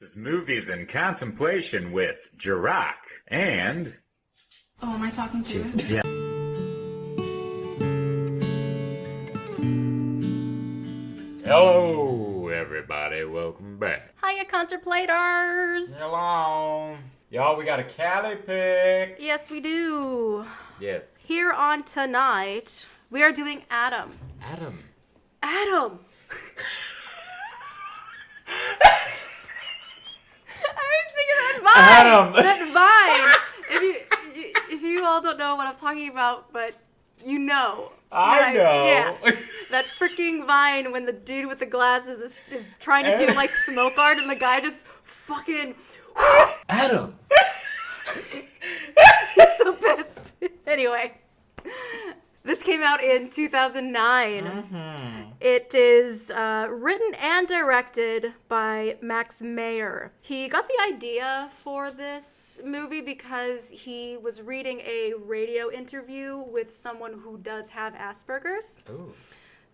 This is Movies in Contemplation with Jarokk and... Oh, am I talking to Jesus, you? yeah. Hello, everybody. Welcome back. Hiya, contemplators! Hello. Y'all, we got a Cali pick. Yes, we do. Yes. Here on tonight, we are doing Adam. Adam. Adam! I was thinking that Vine! Adam! That Vine! If you all don't know what I'm talking about, but you know. I know. Yeah. That freaking Vine when the dude with the glasses is trying to do like smoke art and the guy just fucking... Adam! He's so pissed. Anyway, this came out in 2009. Mm-hmm. It is written and directed by Max Mayer. He got the idea for this movie because he was reading a radio interview with someone who does have Asperger's. Ooh.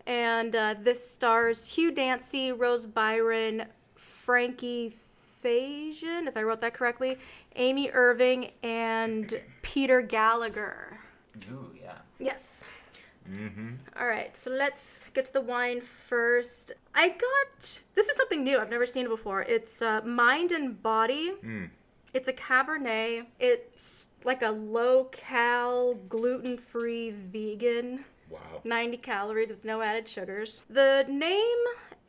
And this stars Hugh Dancy, Rose Byron, Frankie Faison, if I wrote that correctly, Amy Irving, and Peter Gallagher. Ooh, yeah. Yes. Mm-hmm. All right, so let's get to the wine first. This is something new. I've never seen it before. It's Mind and Body. It's a Cabernet. It's like a low-cal, gluten-free vegan. Wow. 90 calories with no added sugars. The name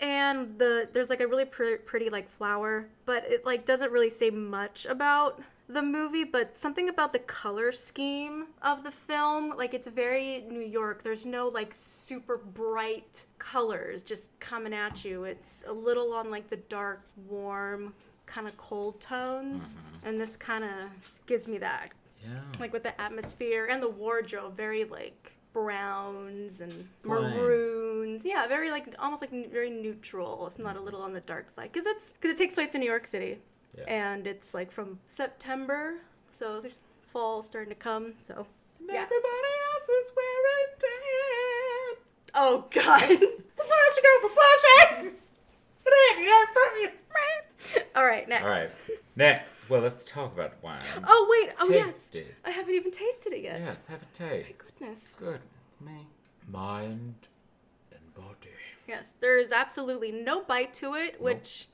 and there's like a really pretty like flower, but it like doesn't really say much about the movie, but something about the color scheme of the film, like it's very New York. There's no like super bright colors just coming at you. It's a little on like the dark, warm, kind of cold tones, and this kind of gives me that. Yeah. Like with the atmosphere and the wardrobe, very like browns and Plain. maroons. Yeah, very like almost like very neutral, if not a little on the dark side, because it takes place in New York City. Yeah. And it's like from September, so the fall's starting to come. So yeah. Everybody else is wearing tan. Oh God. The flashy girl for flashing. All right, next. All right. Next. Well, let's talk about wine. Oh wait. Oh Taste yes. it. I haven't even tasted it yet. Yes, have a taste. My goodness. Good. It's me. Mind and body. Yes, there is absolutely no bite to it, which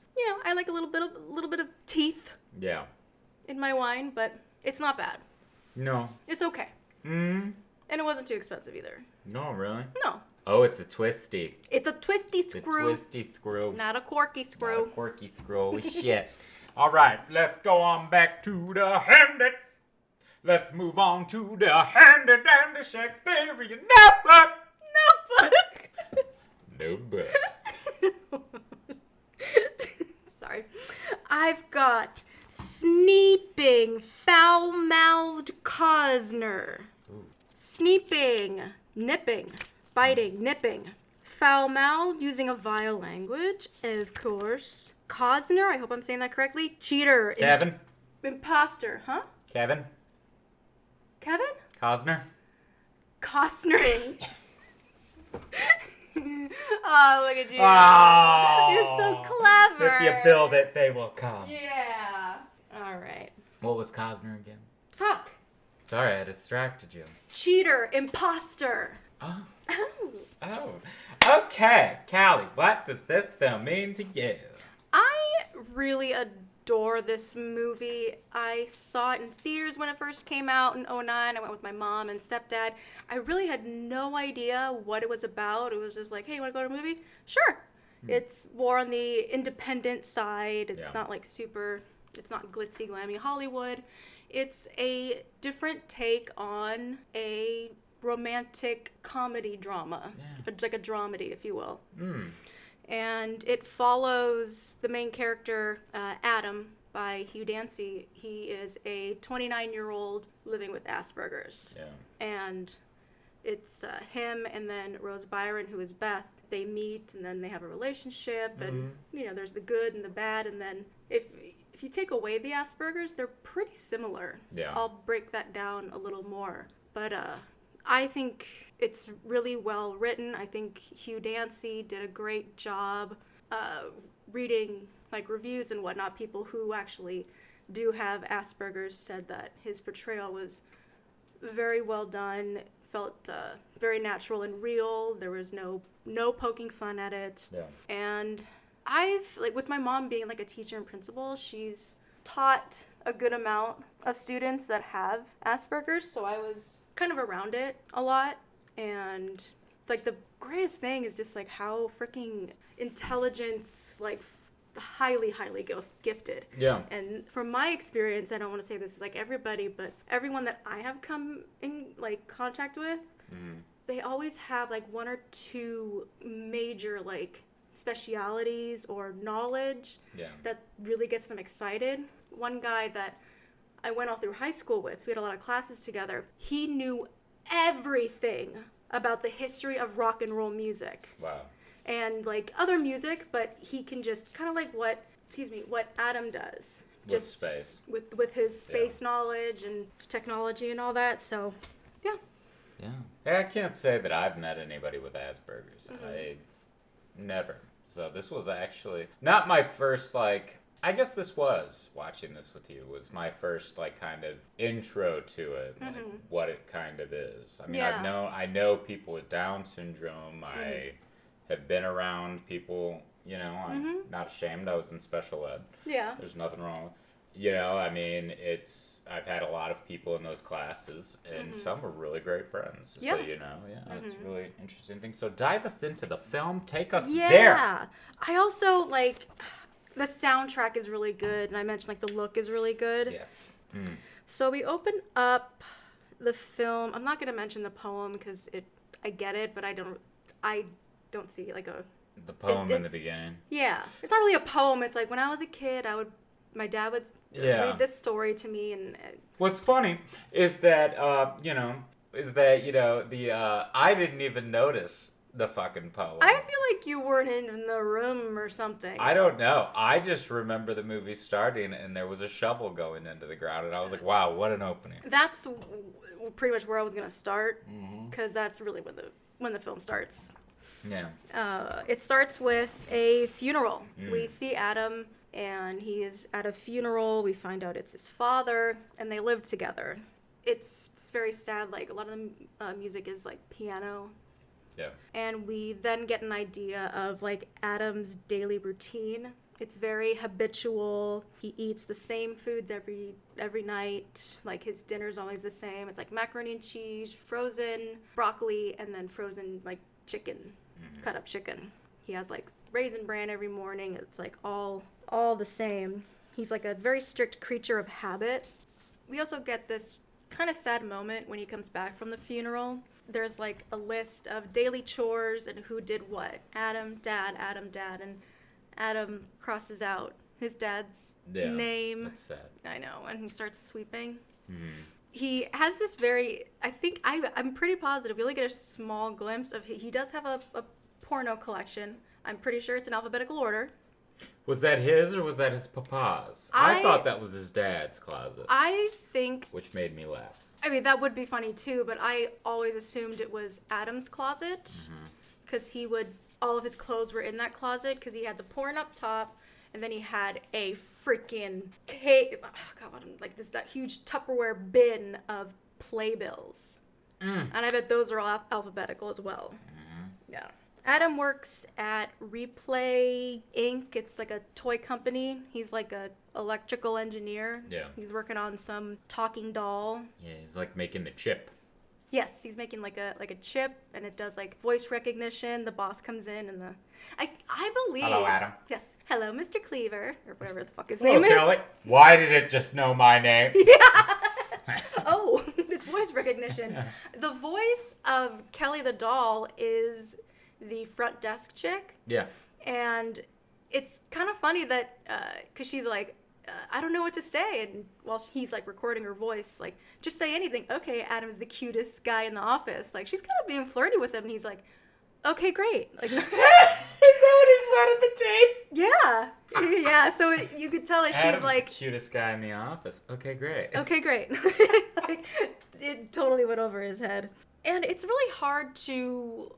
I like a little bit of teeth Yeah. in my wine, but it's not bad. No. It's okay. And it wasn't too expensive either. No, really? No. Oh, it's a twisty. It's a twisty It's screw. a twisty screw. Not a corky screw. Not a quirky screw. Holy shit. All right, let's go on back to the handy. Let's move on to the handy dandy Shakespearean notebook. Notebook. Notebook. Sorry. I've got Sneaping Foul-Mouthed Cosner. Ooh. Sneaping. Nipping. Biting. Nipping. Foul-mouthed, using a vile language, of course. Cosner, I hope I'm saying that correctly. Cheater. Kevin. Imposter. Huh? Kevin. Kevin? Costner. Costner. Oh, look at you. Oh. You're so clever. If you build it, they will come. Yeah. All right. What was Costner again? Fuck. Sorry, I distracted you. Cheater. Imposter. Oh. Oh. Oh. Okay, Callie, what does this film mean to you? I really adore this movie. I saw it in theaters when it first came out in 2009. I went with my mom and stepdad. I really had no idea what it was about. It was just like, hey, you want to go to a movie? Sure. It's more on the independent side. It's not like it's not glitzy, glammy Hollywood. It's a different take on a romantic comedy drama. It's like a dramedy, if you will. And it follows the main character, Adam, by Hugh Dancy. He is a 29-year-old living with Asperger's. Yeah. And it's him and then Rose Byron, who is Beth. They meet and then they have a relationship, and there's the good and the bad. And then if you take away the Asperger's, they're pretty similar. Yeah. I'll break that down a little more. But I think it's really well written. I think Hugh Dancy did a great job reading like reviews and whatnot, people who actually do have Asperger's said that his portrayal was very well done, felt very natural and real. There was no poking fun at it. Yeah. And I've, like, with my mom being like a teacher and principal, she's taught a good amount of students that have Asperger's, so I was kind of around it a lot. And like the greatest thing is just like how freaking intelligence, like highly gifted. Yeah. And from my experience, I don't want to say this is like everybody, but everyone that I have come in like contact with, they always have like one or two major like specialities or knowledge that really gets them excited. One guy that I went all through high school with, we had a lot of classes together, he knew everything about the history of rock and roll music. Wow. And like other music, but he can just kind of like what Adam does. With space. With his space knowledge and technology and all that. So, yeah. Yeah. I can't say that I've met anybody with Asperger's. I never. So this was actually not my first, like, I guess this was, watching this with you, was my first, like, kind of intro to it, like, what it kind of is. I mean, I know people with Down syndrome. I have been around people, you know, I'm not ashamed. I was in special ed. Yeah. There's nothing wrong. You know, I mean, I've had a lot of people in those classes, and some are really great friends. So, you know, it's a really interesting thing. So dive us into the film. Take us there. Yeah. I also, like, the soundtrack is really good, and I mentioned, like, the look is really good. Yes. So we open up the film. I'm not going to mention the poem because I get it, but I don't see, like, the poem in the beginning. Yeah. It's not really a poem. It's like when I was a kid, my dad would read this story to me, and what's funny is that I didn't even notice the fucking poem. I feel like you weren't in the room or something. I don't know. I just remember the movie starting and there was a shovel going into the ground, and I was like, wow, what an opening. That's pretty much where I was gonna start, because that's really when the film starts. Yeah. It starts with a funeral. We see Adam, and he is at a funeral. We find out it's his father, and they live together. It's very sad. Like, a lot of the music is like piano. Yeah. And we then get an idea of like Adam's daily routine. It's very habitual. He eats the same foods every night. Like, his dinner's always the same. It's like macaroni and cheese, frozen broccoli, and then frozen like chicken, cut up chicken. He has like Raisin Bran every morning. It's like all the same. He's like a very strict creature of habit. We also get this kind of sad moment when he comes back from the funeral. There's like a list of daily chores and who did what. Adam, Dad, and Adam crosses out his dad's name. That's sad. I know, and he starts sweeping. He has this very, I'm pretty positive, we only get a small glimpse of, he does have a porno collection. I'm pretty sure it's in alphabetical order. Was that his or was that his papa's? I thought that was his dad's closet. I think... Which made me laugh. I mean, that would be funny too, but I always assumed it was Adam's closet. Because all of his clothes were in that closet, because he had the porn up top, and then he had a freaking that huge Tupperware bin of playbills. And I bet those are all alphabetical as well. Yeah. Adam works at Replay Inc. It's like a toy company. He's like a electrical engineer. Yeah. He's working on some talking doll. Yeah, he's like making the chip. Yes, he's making like a chip, and it does like voice recognition. The boss comes in, and I believe. Hello, Adam. Yes. Hello, Mr. Cleaver, or whatever the fuck his Hello, name is. Kelly. Why did it just know my name? Yeah. Oh, this voice recognition. The voice of Kelly the doll is the front desk chick. Yeah. And it's kind of funny that, because she's like, I don't know what to say. And while he's like recording her voice, like, just say anything. Okay, Adam's the cutest guy in the office. Like, she's kind of being flirty with him. And he's like, okay, great. Like, is that what he said at the tape? Yeah. Yeah. So you could tell that Adam's she's like, the cutest guy in the office. Okay, great. Okay, great. Like, it totally went over his head. And it's really hard to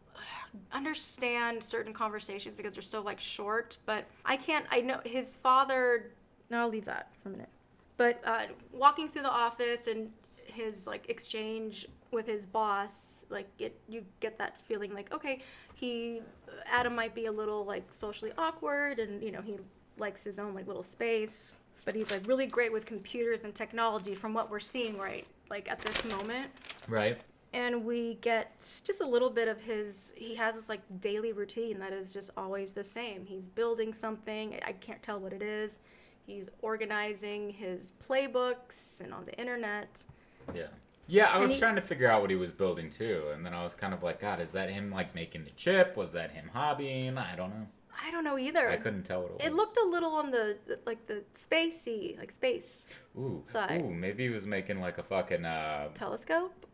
understand certain conversations because they're so like short, but I know his father, no, I'll leave that for a minute. But walking through the office and his like exchange with his boss, like you get that feeling like, okay, Adam might be a little like socially awkward, and you know, he likes his own like little space, but he's like really great with computers and technology from what we're seeing right like at this moment. Right. And we get just a little bit of he has this like daily routine that is just always the same. He's building something, I can't tell what it is. He's organizing his playbooks and on the internet. Yeah. Yeah, I was trying to figure out what he was building too, and then I was kind of like, God, is that him like making the chip? Was that him hobbying? I don't know. I don't know either. I couldn't tell what it was. It looked a little on the spacey, like space side. Ooh, maybe he was making like a fucking telescope?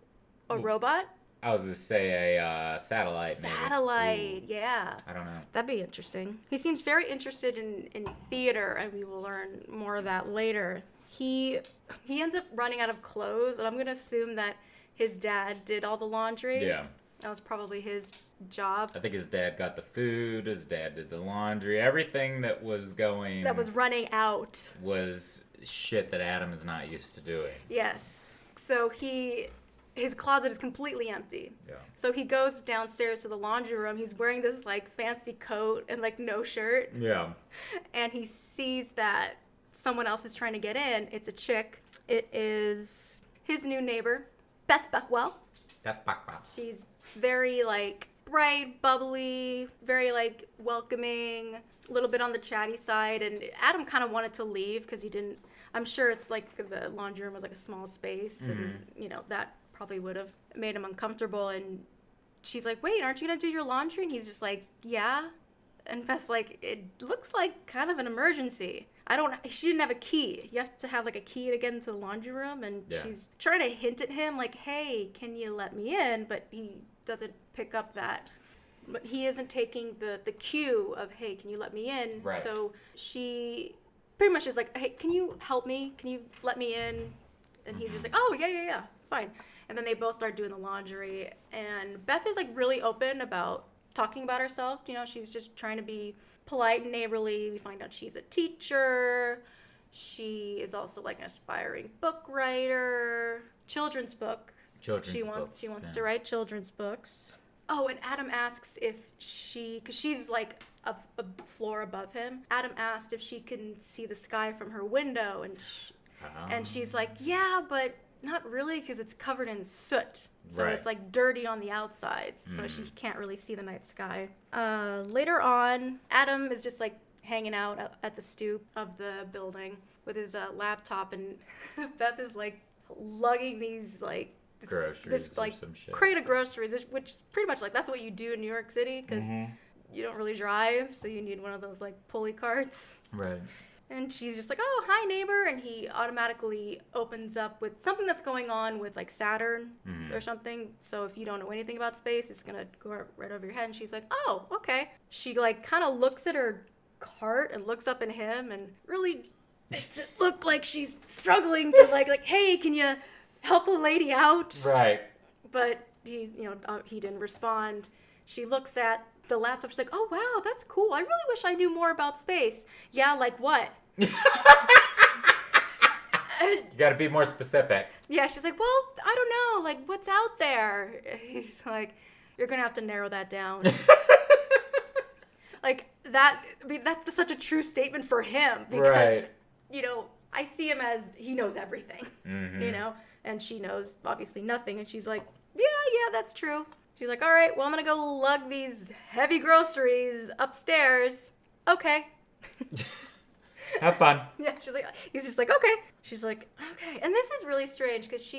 A robot? I was gonna say a satellite. Satellite, yeah. I don't know. That'd be interesting. He seems very interested in theater, and we will learn more of that later. He ends up running out of clothes, and I'm gonna assume that his dad did all the laundry. Yeah. That was probably his job. I think his dad got the food, his dad did the laundry, everything that was running out was shit that Adam is not used to doing. Yes. So his closet is completely empty. Yeah. So he goes downstairs to the laundry room. He's wearing this like fancy coat and like no shirt. Yeah. And he sees that someone else is trying to get in. It's a chick. It is his new neighbor, Beth Buckwell. Beth Buckwell. She's very like bright, bubbly, very like welcoming, a little bit on the chatty side. And Adam kind of wanted to leave because I'm sure it's like the laundry room was like a small space, and you know that probably would have made him uncomfortable. And she's like, wait, aren't you gonna do your laundry? And he's just like, yeah. And Beth's like, it looks like kind of an emergency. She didn't have a key. You have to have like a key to get into the laundry room. And she's trying to hint at him like, hey, can you let me in? But he doesn't pick up that. But he isn't taking the cue of, hey, can you let me in? Right. So she pretty much is like, hey, can you help me? Can you let me in? And he's just like, oh, yeah, fine. And then they both start doing the laundry. And Beth is like really open about talking about herself. You know, she's just trying to be polite and neighborly. We find out she's a teacher. She is also like an aspiring book writer. Children's books. She wants to write children's books. Oh, and Adam asks if because she's like a floor above him. Adam asked if she can see the sky from her window, and she's like, yeah, but not really, because it's covered in soot. So it's like dirty on the outside, so she can't really see the night sky. Later on, Adam is just like hanging out at the stoop of the building with his laptop, and Beth is like lugging these like this like some shit. Crate of groceries, which is pretty much like that's what you do in New York City because you don't really drive, so you need one of those like pulley carts. Right. And she's just like, oh, hi, neighbor. And he automatically opens up with something that's going on with, like, Saturn or something. So if you don't know anything about space, it's going to go right over your head. And she's like, oh, okay. She, like, kind of looks at her cart and looks up at him and really makes it look like she's struggling to, like, hey, can you help a lady out? Right. But he didn't respond. She looks at the laptop. She's like, oh, wow, that's cool. I really wish I knew more about space. Yeah, like what? You gotta be more specific. Yeah, she's like, well, I don't know, like, what's out there? He's like, you're gonna have to narrow that down. Like, that's such a true statement for him, because, you know, I see him as, he knows everything, you know, and she knows, obviously, nothing, and she's like, yeah, that's true. She's like, all right, well, I'm gonna go lug these heavy groceries upstairs. Okay. Have fun. Yeah, he's just like, okay. She's like, okay. And this is really strange because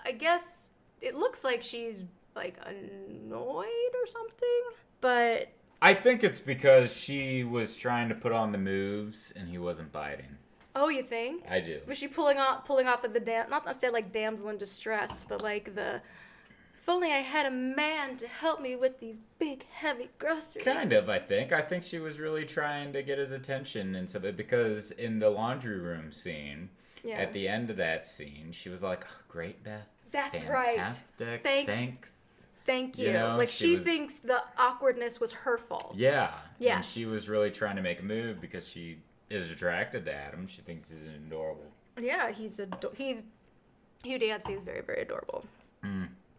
I guess it looks like she's like annoyed or something, but I think it's because she was trying to put on the moves and he wasn't biting. Oh, you think? I do. Was she pulling off of the not to say like damsel in distress, but like if only I had a man to help me with these big, heavy groceries. Kind of, I think. I think she was really trying to get his attention and stuff, because in the laundry room scene, at the end of that scene, she was like, oh, great, Beth. That's fantastic. right. Thanks. Thank you. You know, like she was, thinks the awkwardness was her fault. Yeah. Yes. And she was really trying to make a move because she is attracted to Adam. She thinks he's adorable. Yeah, Hugh Dancy is very, very adorable.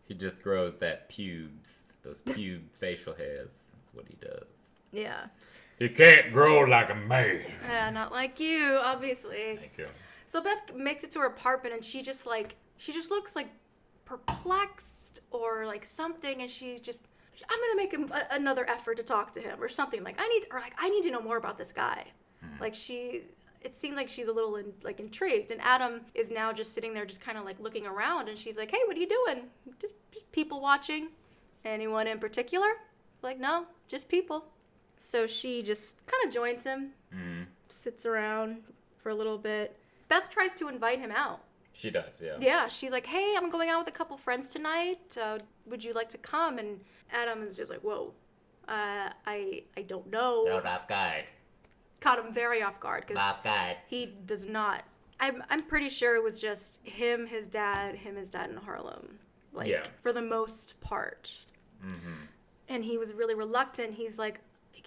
He just grows that pubes, those pube facial hairs. That's what he does. Yeah. He can't grow like a man. Yeah, not like you, obviously. Thank you. So Beth makes it to her apartment, and she just looks like perplexed or like something, and I'm gonna make another effort to talk to him or something. Like I need to know more about this guy. Like it seemed like she's a little intrigued, and Adam is now just sitting there, just kind of like looking around, and she's like, "Hey, what are you doing? Just people watching. Anyone in particular?" It's like, "No, just people." So she just kind of joins him, sits around for a little bit. Beth tries to invite him out. She does, yeah. Yeah, she's like, "Hey, I'm going out with a couple friends tonight. Would you like to come?" And Adam is just like, "Whoa, I don't know." Don't off guard. Caught him very off guard because Off guard. he does not. I'm pretty sure it was just him, his dad in Harlem, for the most part. And he was really reluctant. He's like,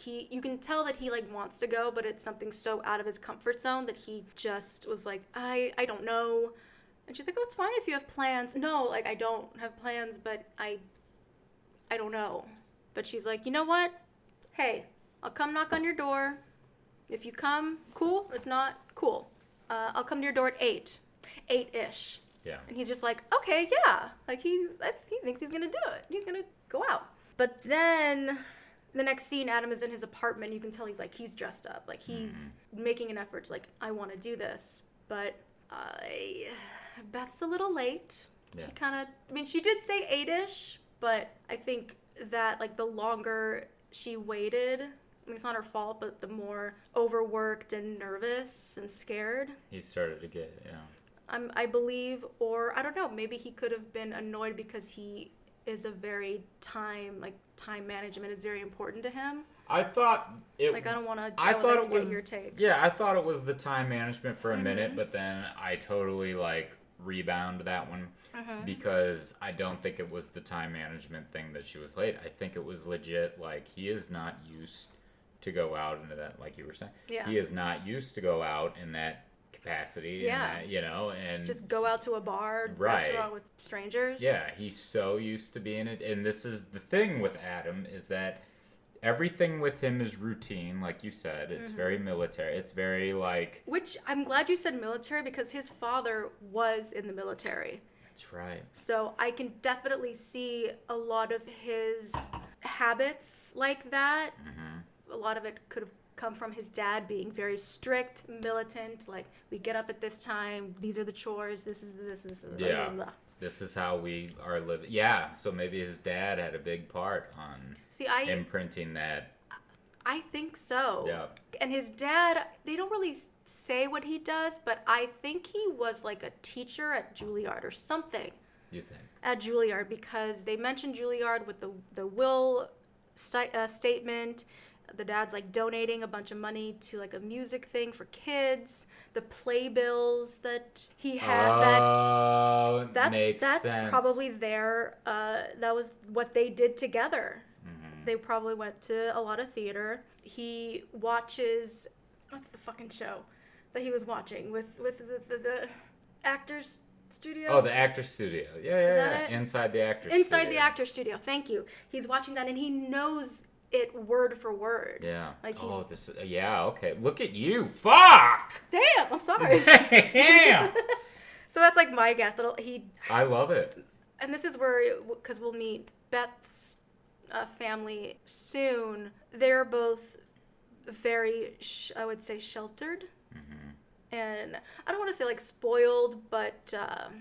you can tell that he like wants to go, but it's something so out of his comfort zone that he just was like, I don't know. And she's like, "Oh, it's fine if you have plans." "No, like I don't have plans, but I don't know." But she's like, "You know what? Hey, I'll come knock on your door. If you come, cool. If not, cool. I'll come to your door at 8-ish. Yeah. And he's just like, "Okay, yeah." Like he thinks he's gonna do it. He's gonna go out. But then the next scene, Adam is in his apartment. You can tell he's dressed up. Like he's making an effort to like, "I want to do this." But Beth's a little late. Yeah. She did say 8-ish, but I think that like the longer she waited, it's not her fault, but the more overworked and nervous and scared he started to get, I believe, or I don't know, maybe he could have been annoyed because he is a very time management is very important to him. I thought it. Like I don't want to. I thought it was get your take. Yeah, I thought it was the time management for a minute, but then I totally rebound that one because I don't think it was the time management thing that she was late. I think it was legit. Like he is not used to go out into that, like you were saying. Yeah. He is not used to go out in that capacity. Yeah. And that, and just go out to a bar, right. restaurant with strangers. Yeah, he's so used to being it. And this is the thing with Adam is that everything with him is routine, like you said. It's very military. It's very Which I'm glad you said military because his father was in the military. That's right. So I can definitely see a lot of his habits like that. A lot of it could have come from his dad being very strict, militant. Like, we get up at this time. These are the chores. This is yeah. Blah, blah. This is how we are living. Yeah. So maybe his dad had a big part on imprinting that. I think so. Yeah. And his dad, they don't really say what he does, but I think he was like a teacher at Juilliard or something. You think? At Juilliard, because they mentioned Juilliard with the will statement. The dad's donating a bunch of money to a music thing for kids. The playbills that he had. That's sense. Probably there. That was what they did together. They probably went to a lot of theater. He watches. What's the fucking show that he was watching with the Actors Studio? Oh, the Actors Studio. Yeah. Inside the Actors Studio. Inside the Actors Studio. Thank you. He's watching that and he knows it word for word. Yeah. Okay. Look at you. Fuck! Damn, I'm sorry. Damn! So that's my guess. I love it. And this is where, because we'll meet Beth's family soon. They're both very, I would say, sheltered. And I don't want to say spoiled, but...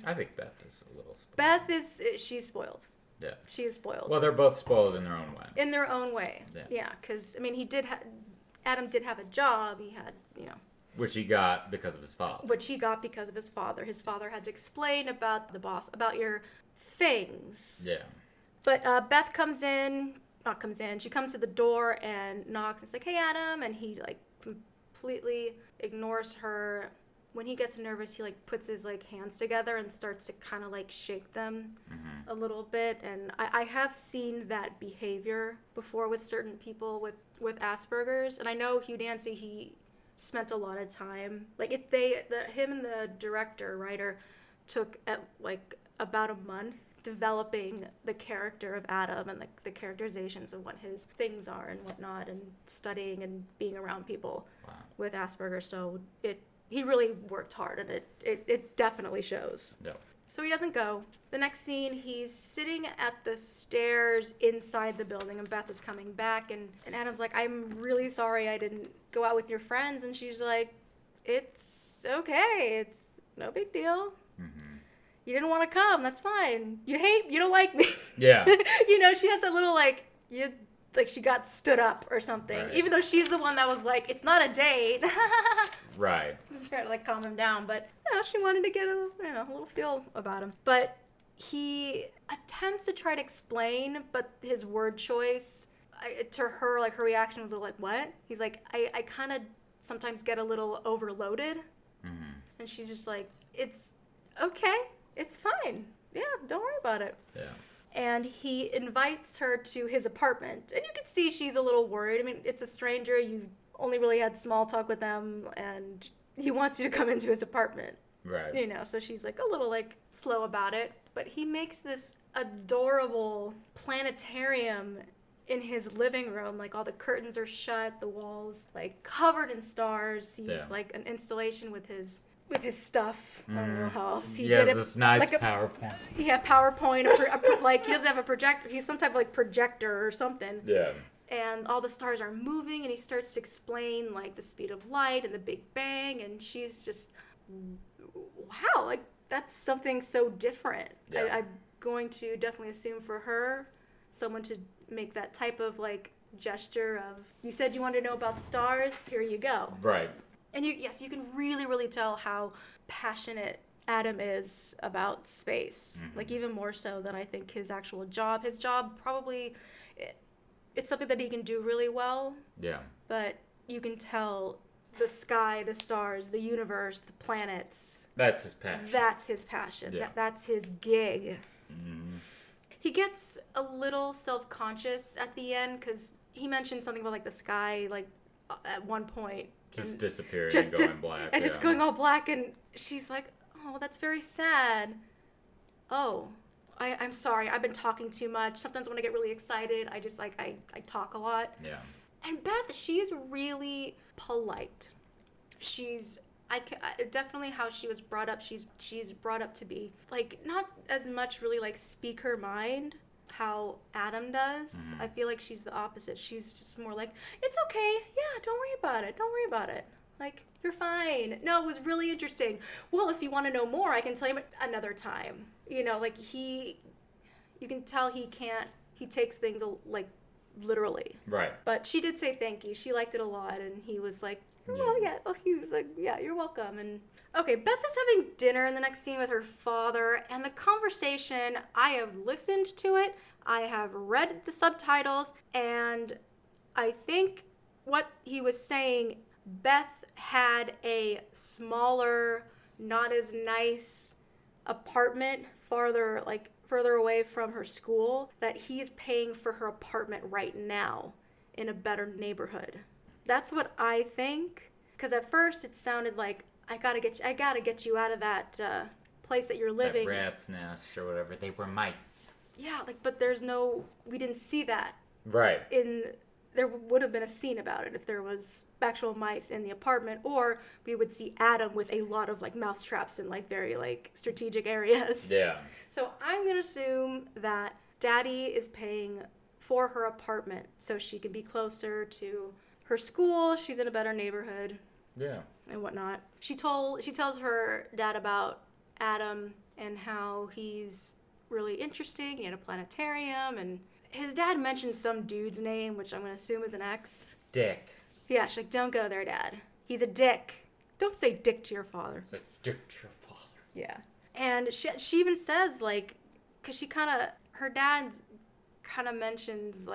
I think Beth is a little spoiled. Beth she's spoiled. Yeah. She is spoiled. Well, they're both spoiled in their own way. In their own way. Yeah, because, Adam did have a job. He had, Which he got because of his father. His father had to explain about the boss, about your things. Yeah. But Beth she comes to the door and knocks. It's like, "Hey, Adam," and he completely ignores her, when he gets nervous, he like puts his like hands together and starts to kind of like shake them a little bit. And I have seen that behavior before with certain people with Asperger's. And I know Hugh Dancy, he spent a lot of time, like him and the writer took at like about a month developing the character of Adam and the characterizations of what his things are and whatnot, and studying and being around people with Asperger's. So he really worked hard, and it definitely shows. Yeah. So he doesn't go. The next scene, he's sitting at the stairs inside the building, and Beth is coming back, and Adam's like, I'm really sorry I didn't go out with your friends. And she's like, it's okay. It's no big deal. You didn't want to come. That's fine. You don't like me. Yeah. She has that little, like she got stood up or something. Right. Even though she's the one that was like, it's not a date. Right. Just trying to, like, calm him down. But, she wanted to get a little feel about him. But he attempts to try to explain, but his word choice, to her, like, her reaction was like, what? He's like, I kind of sometimes get a little overloaded. And she's just like, it's okay. It's fine. Yeah, don't worry about it. Yeah. And he invites her to his apartment. And you can see she's a little worried. I mean, it's a stranger. You've only really had small talk with them. And he wants you to come into his apartment. Right. So she's like a little like slow about it. But he makes this adorable planetarium in his living room. Like all the curtains are shut. The walls like covered in stars. He's like an installation with his stuff. I don't know how else he did it. This nice like PowerPoint. Yeah, PowerPoint. Like he doesn't have a projector. He's some type of like projector or something. Yeah. And all the stars are moving, and he starts to explain like the speed of light and the Big Bang, and she's just, wow, like that's something so different. Yeah. I'm going to definitely assume for her, someone to make that type of like gesture of, you said you wanted to know about stars, here you go. Right. And you can really, really tell how passionate Adam is about space. Like even more so than I think his actual job. His job probably, it's something that he can do really well. Yeah. But you can tell the sky, the stars, the universe, the planets. That's his passion. That's his passion. Yeah. That's his gig. He gets a little self-conscious at the end because he mentioned something about like the sky, like at one point. Just disappearing and going black. And just going all black, and she's like, oh, that's very sad. Oh, I'm sorry. I've been talking too much. Sometimes when I get really excited, I just I talk a lot. Yeah. And Beth, she's really polite. Definitely how she was brought up. She's brought up to be like not as much really like speak her mind how Adam does. I feel like she's the opposite. She's just more like, it's okay. Yeah, don't worry about it. Don't worry about it. Like, you're fine. No, it was really interesting. Well, if you want to know more, I can tell you another time. Like you can tell he takes things like literally. Right. But she did say thank you. She liked it a lot, and he was like, well, yeah. Oh, he was like, yeah, you're welcome. And okay, Beth is having dinner in the next scene with her father, and the conversation, I have listened to it, I have read the subtitles, and I think what he was saying, Beth had a smaller, not as nice apartment farther away from her school, that he's paying for her apartment right now in a better neighborhood. That's what I think, because at first it sounded like I gotta get you out of that place that you're living. That rat's nest or whatever. They were mice. Yeah, but we didn't see that. Right. There would have been a scene about it if there was actual mice in the apartment, or we would see Adam with a lot of mouse traps in very strategic areas. Yeah. So I'm gonna assume that Daddy is paying for her apartment so she can be closer to her school. She's in a better neighborhood. Yeah. And whatnot. She tells her dad about Adam and how he's really interesting in a planetarium, and his dad mentioned some dude's name, which I'm going to assume is an ex. Dick. Yeah, she's like, don't go there, Dad. He's a dick. Don't say dick to your father. It's like, dick to your father. Yeah. And she even says, because her dad kind of mentions,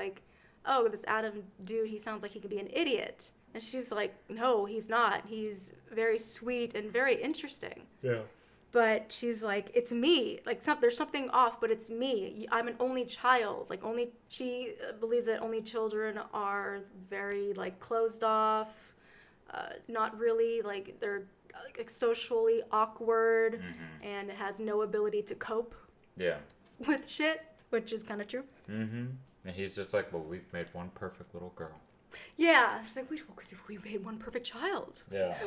oh, this Adam dude, he sounds like he could be an idiot. And she's like, no, he's not. He's very sweet and very interesting. Yeah. But she's like, it's me. Like, there's something off, but it's me. I'm an only child. Like, she believes that only children are very, like, closed off, not really, like, they're like socially awkward, and has no ability to cope with shit, which is kind of true. Mm-hmm. And he's just like, well, we've made one perfect little girl. Yeah, she's like, because if we made one perfect child,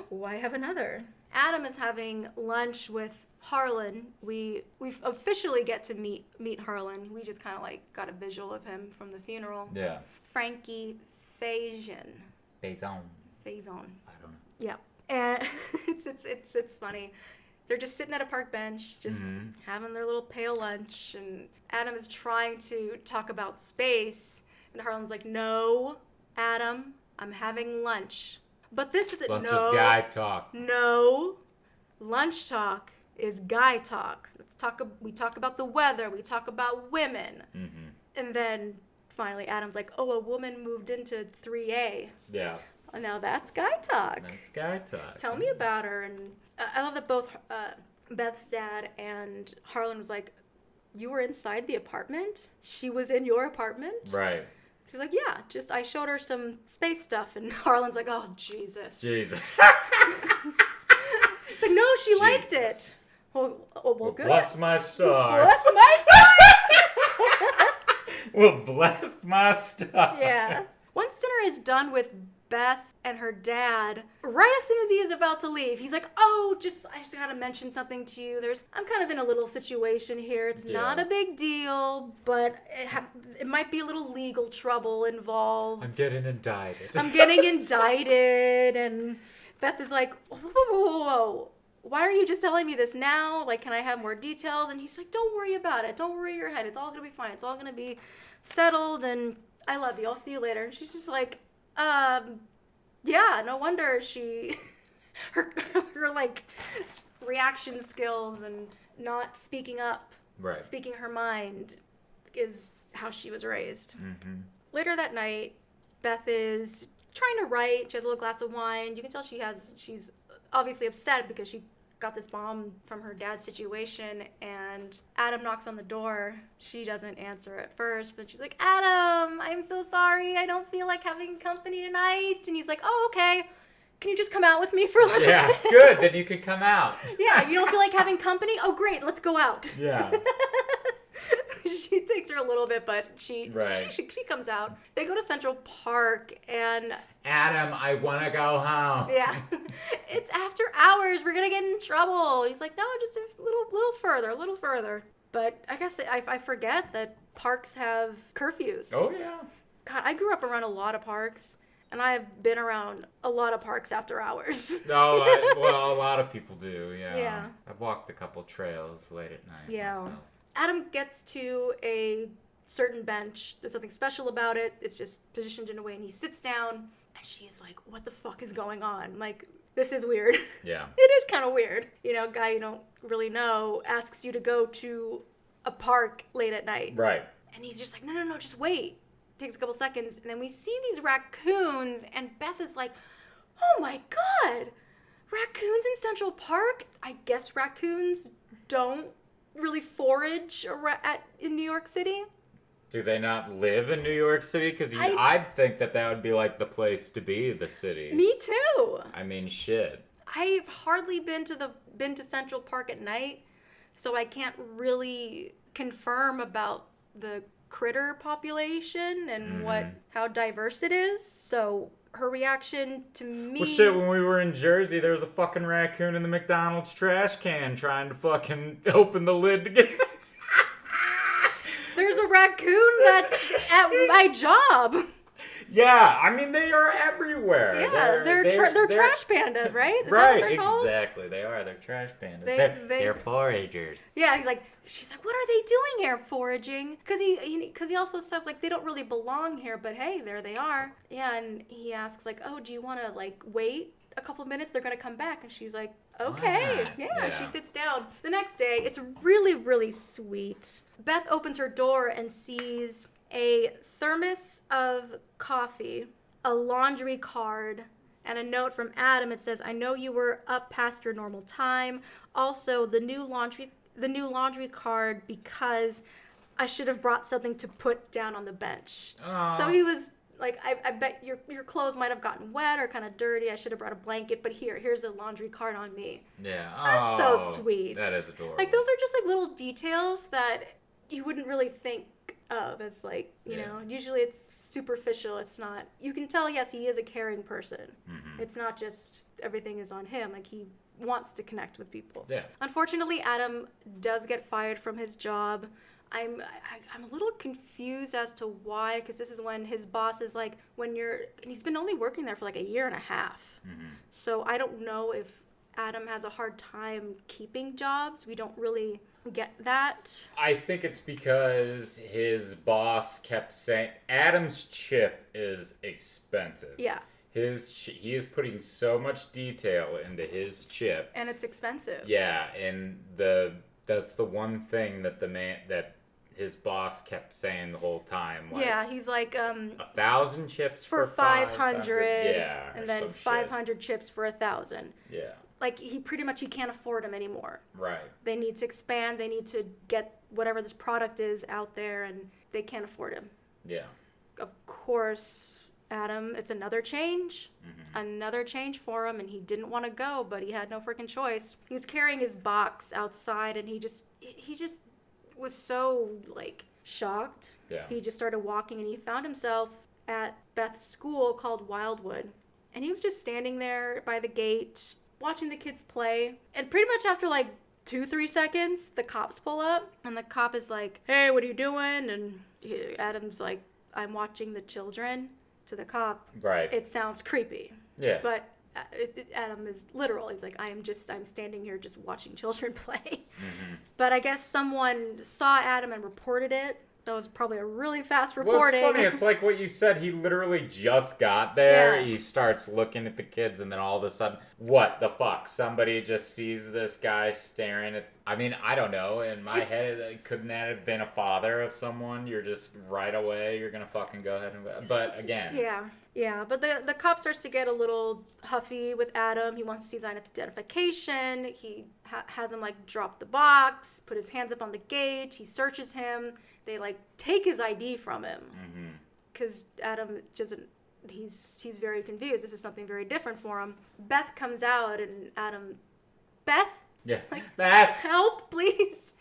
why have another? Adam is having lunch with Harlan. We officially get to meet Harlan. We just kind of like got a visual of him from the funeral. Yeah. Frankie Faison. I don't know. Yeah. And it's funny. They're just sitting at a park bench, just having their little pale lunch, and Adam is trying to talk about space, and Harlan's like, "No, Adam, I'm having lunch." But this is lunch is guy talk. No, lunch talk is guy talk. We talk about the weather. We talk about women. And then finally, Adam's like, "Oh, a woman moved into 3A." Yeah. Now that's guy talk. That's guy talk. Tell me about her. And I love that both Beth's dad and Harlan was like, you were inside the apartment? She was in your apartment? Right. She's like, yeah, just I showed her some space stuff. And Harlan's like, oh, Jesus. Jesus. It's like, no, she liked it. Well, good. Bless my stars. Bless my stars. Well, bless my stars. Yeah. Once dinner is done with Beth and her dad, right as soon as he is about to leave, he's like, oh, I just gotta mention something to you. I'm kind of in a little situation here. It's not a big deal, but it might be a little legal trouble involved. I'm getting indicted. And Beth is like, whoa. Why are you just telling me this now? Like, can I have more details? And he's like, don't worry about it. Don't worry your head. It's all gonna be fine. It's all gonna be settled, and I love you. I'll see you later. And she's just like, yeah, no wonder her like reaction skills and not speaking up, speaking her mind is how she was raised. Later that night, Beth is trying to write. She has a little glass of wine. You can tell she's obviously upset because she got this bomb from her dad's situation, and Adam knocks on the door. She doesn't answer at first, but she's like, Adam, I'm so sorry. I don't feel like having company tonight. And he's like, oh, okay. Can you just come out with me for a little bit? Yeah, good. Then you can come out. Yeah, you don't feel like having company? Oh, great. Let's go out. Yeah. She takes her a little bit, but she comes out. They go to Central Park, and Adam, I want to go home. yeah, it's after hours. We're gonna get in trouble. He's like, no, just a little further. But I guess I forget that parks have curfews. Oh yeah. God, I grew up around a lot of parks, and I have been around a lot of parks after hours. Well, a lot of people do. Yeah. Yeah. I've walked a couple trails late at night. Yeah. Myself. Adam gets to a certain bench. There's something special about it. It's just positioned in a way, and he sits down, and she's like, what the fuck is going on? Like, this is weird. Yeah. It is kind of weird. You know, a guy you don't really know asks you to go to a park late at night. Right. And he's just like, no, just wait. Takes a couple seconds, and then we see these raccoons, and Beth is like, oh my God, raccoons in Central Park? I guess raccoons don't really forage in New York City. Do they not live in New York City? Because I'd think that would be like the place to be, the city. Me too. I mean, shit. I've hardly been to Central Park at night, so I can't really confirm about the critter population and how diverse it is. So her reaction to me... Well, shit, when we were in Jersey, there was a fucking raccoon in the McDonald's trash can trying to fucking open the lid to get... There's a raccoon that's at my job. Yeah, I mean, they are everywhere. Yeah, they're trash pandas, right? Is that right, what they're called? Exactly. They are. They're trash pandas. They're foragers. Yeah, she's like, what are they doing here, foraging? Because he also says, like, they don't really belong here, but hey, there they are. Yeah, and he asks, like, oh, do you want to, like, wait a couple minutes? They're going to come back. And she's like, okay. Yeah, she sits down. The next day, it's really, really sweet. Beth opens her door and sees a thermos of coffee, a laundry card, And a note from Adam, it says, I know you were up past your normal time. Also, the new laundry card because I should have brought something to put down on the bench. Aww. So he was like, I bet your clothes might have gotten wet or kind of dirty. I should have brought a blanket, but here's a laundry card on me. Yeah. That's so sweet. That is adorable. Like, those are just like little details that you wouldn't really think of as like, you know, usually it's superficial. It's not, you can tell, yes, he is a caring person. Mm-hmm. It's not just everything is on him. Like, he wants to connect with people. Yeah. Unfortunately, Adam does get fired from his job. I'm a little confused as to why, because this is when his boss is like, and he's been only working there for like a year and a half. Mm-hmm. So I don't know if Adam has a hard time keeping jobs. We don't really get that. I think it's because his boss kept saying, Adam's chip is expensive. Yeah. He is putting so much detail into his chip. And it's expensive. Yeah, and that's the one thing that his boss kept saying the whole time. Like, yeah, he's like 1,000 chips for 500. Yeah, and then 500 chips for 1,000. Yeah. Like, he can't afford them anymore. Right. They need to expand. They need to get whatever this product is out there, and they can't afford him. Yeah. Of course, Adam, it's another change. Mm-hmm. Another change for him, and he didn't want to go, but he had no freaking choice. He was carrying his box outside, and he just was so, like, shocked. Yeah. He just started walking, and he found himself at Beth's school called Wildwood. And he was just standing there by the gate, watching the kids play. And pretty much after, like, 2-3 seconds, the cops pull up, and the cop is like, hey, what are you doing? And Adam's like, I'm watching the children. To the cop. Right. It sounds creepy. Yeah. But Adam is literal. He's like, I'm standing here just watching children play. Mm-hmm. But I guess someone saw Adam and reported it. That was probably a really fast reporting. Well, it's funny. It's like what you said. He literally just got there. Yeah. He starts looking at the kids, and then all of a sudden, what the fuck? Somebody just sees this guy staring at... I mean, I don't know. In my head, couldn't that have been a father of someone? You're just right away, you're going to fucking go ahead and... But again... Yeah, but the cop starts to get a little huffy with Adam. He wants to see his identification. He has him, like, drop the box, put his hands up on the gate. He searches him. They, like, take his ID from him. Because Adam doesn't... He's very confused. This is something very different for him. Beth comes out, and Adam... Beth? Yeah. Like, Beth! Help, please!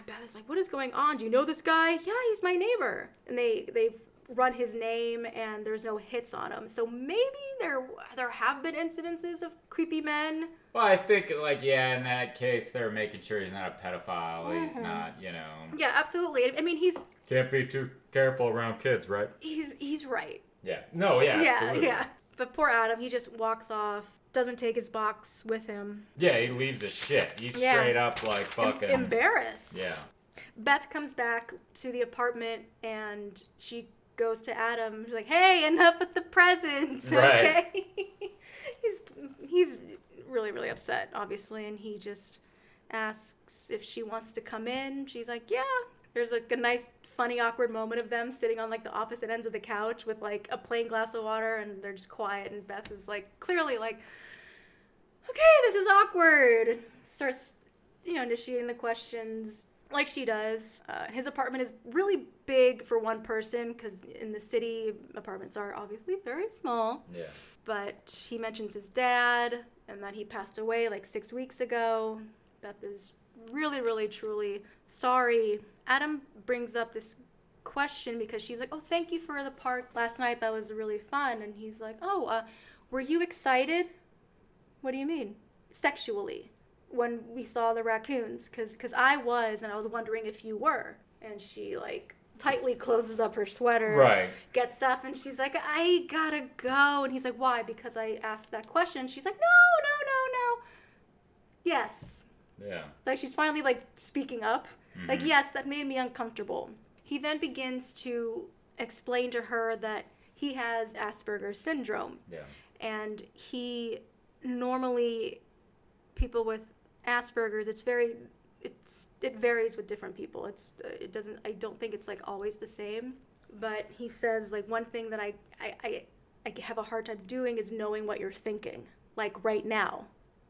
Beth is like, what is going on? Do you know this guy? Yeah, he's my neighbor. And they run his name, and there's no hits on him. So maybe there have been incidences of creepy men. Well, I think, like, yeah, in that case, they're making sure he's not a pedophile. Mm-hmm. He's not, you know... Yeah, absolutely. I mean, he's... Can't be too careful around kids, right? He's right. Yeah. No, yeah, absolutely. Yeah. But poor Adam, he just walks off, doesn't take his box with him. Yeah, he leaves his shit. He's straight up, like, fucking... Embarrassed. Yeah. Beth comes back to the apartment, and she goes to Adam. She's like, hey, enough with the presents, okay? Right. He's really, really upset, obviously, and he just asks if she wants to come in. She's like, yeah. There's like a nice, funny, awkward moment of them sitting on like the opposite ends of the couch with like a plain glass of water, and they're just quiet, and Beth is like clearly like, okay, this is awkward. Starts, initiating the questions like she does. His apartment is really big for one person, because in the city, apartments are obviously very small. Yeah. But he mentions his dad, and that he passed away like 6 weeks ago. Beth is really, really, truly sorry. Adam brings up this question because she's like, oh, thank you for the park last night. That was really fun. And he's like, oh, were you excited? What do you mean? Sexually, when we saw the raccoons? Because I was, and I was wondering if you were. And she, like, tightly closes up her sweater. Right. Gets up, and she's like, I gotta go. And he's like, why? Because I asked that question. She's like, no. Yes. Yeah. Like, she's finally, like, speaking up. Mm-hmm. Like, yes, that made me uncomfortable. He then begins to explain to her that he has Asperger's syndrome. Yeah. And normally, people with Asperger's, it varies with different people. I don't think it's, like, always the same. But he says, like, one thing that I I have a hard time doing is knowing what you're thinking, like right now.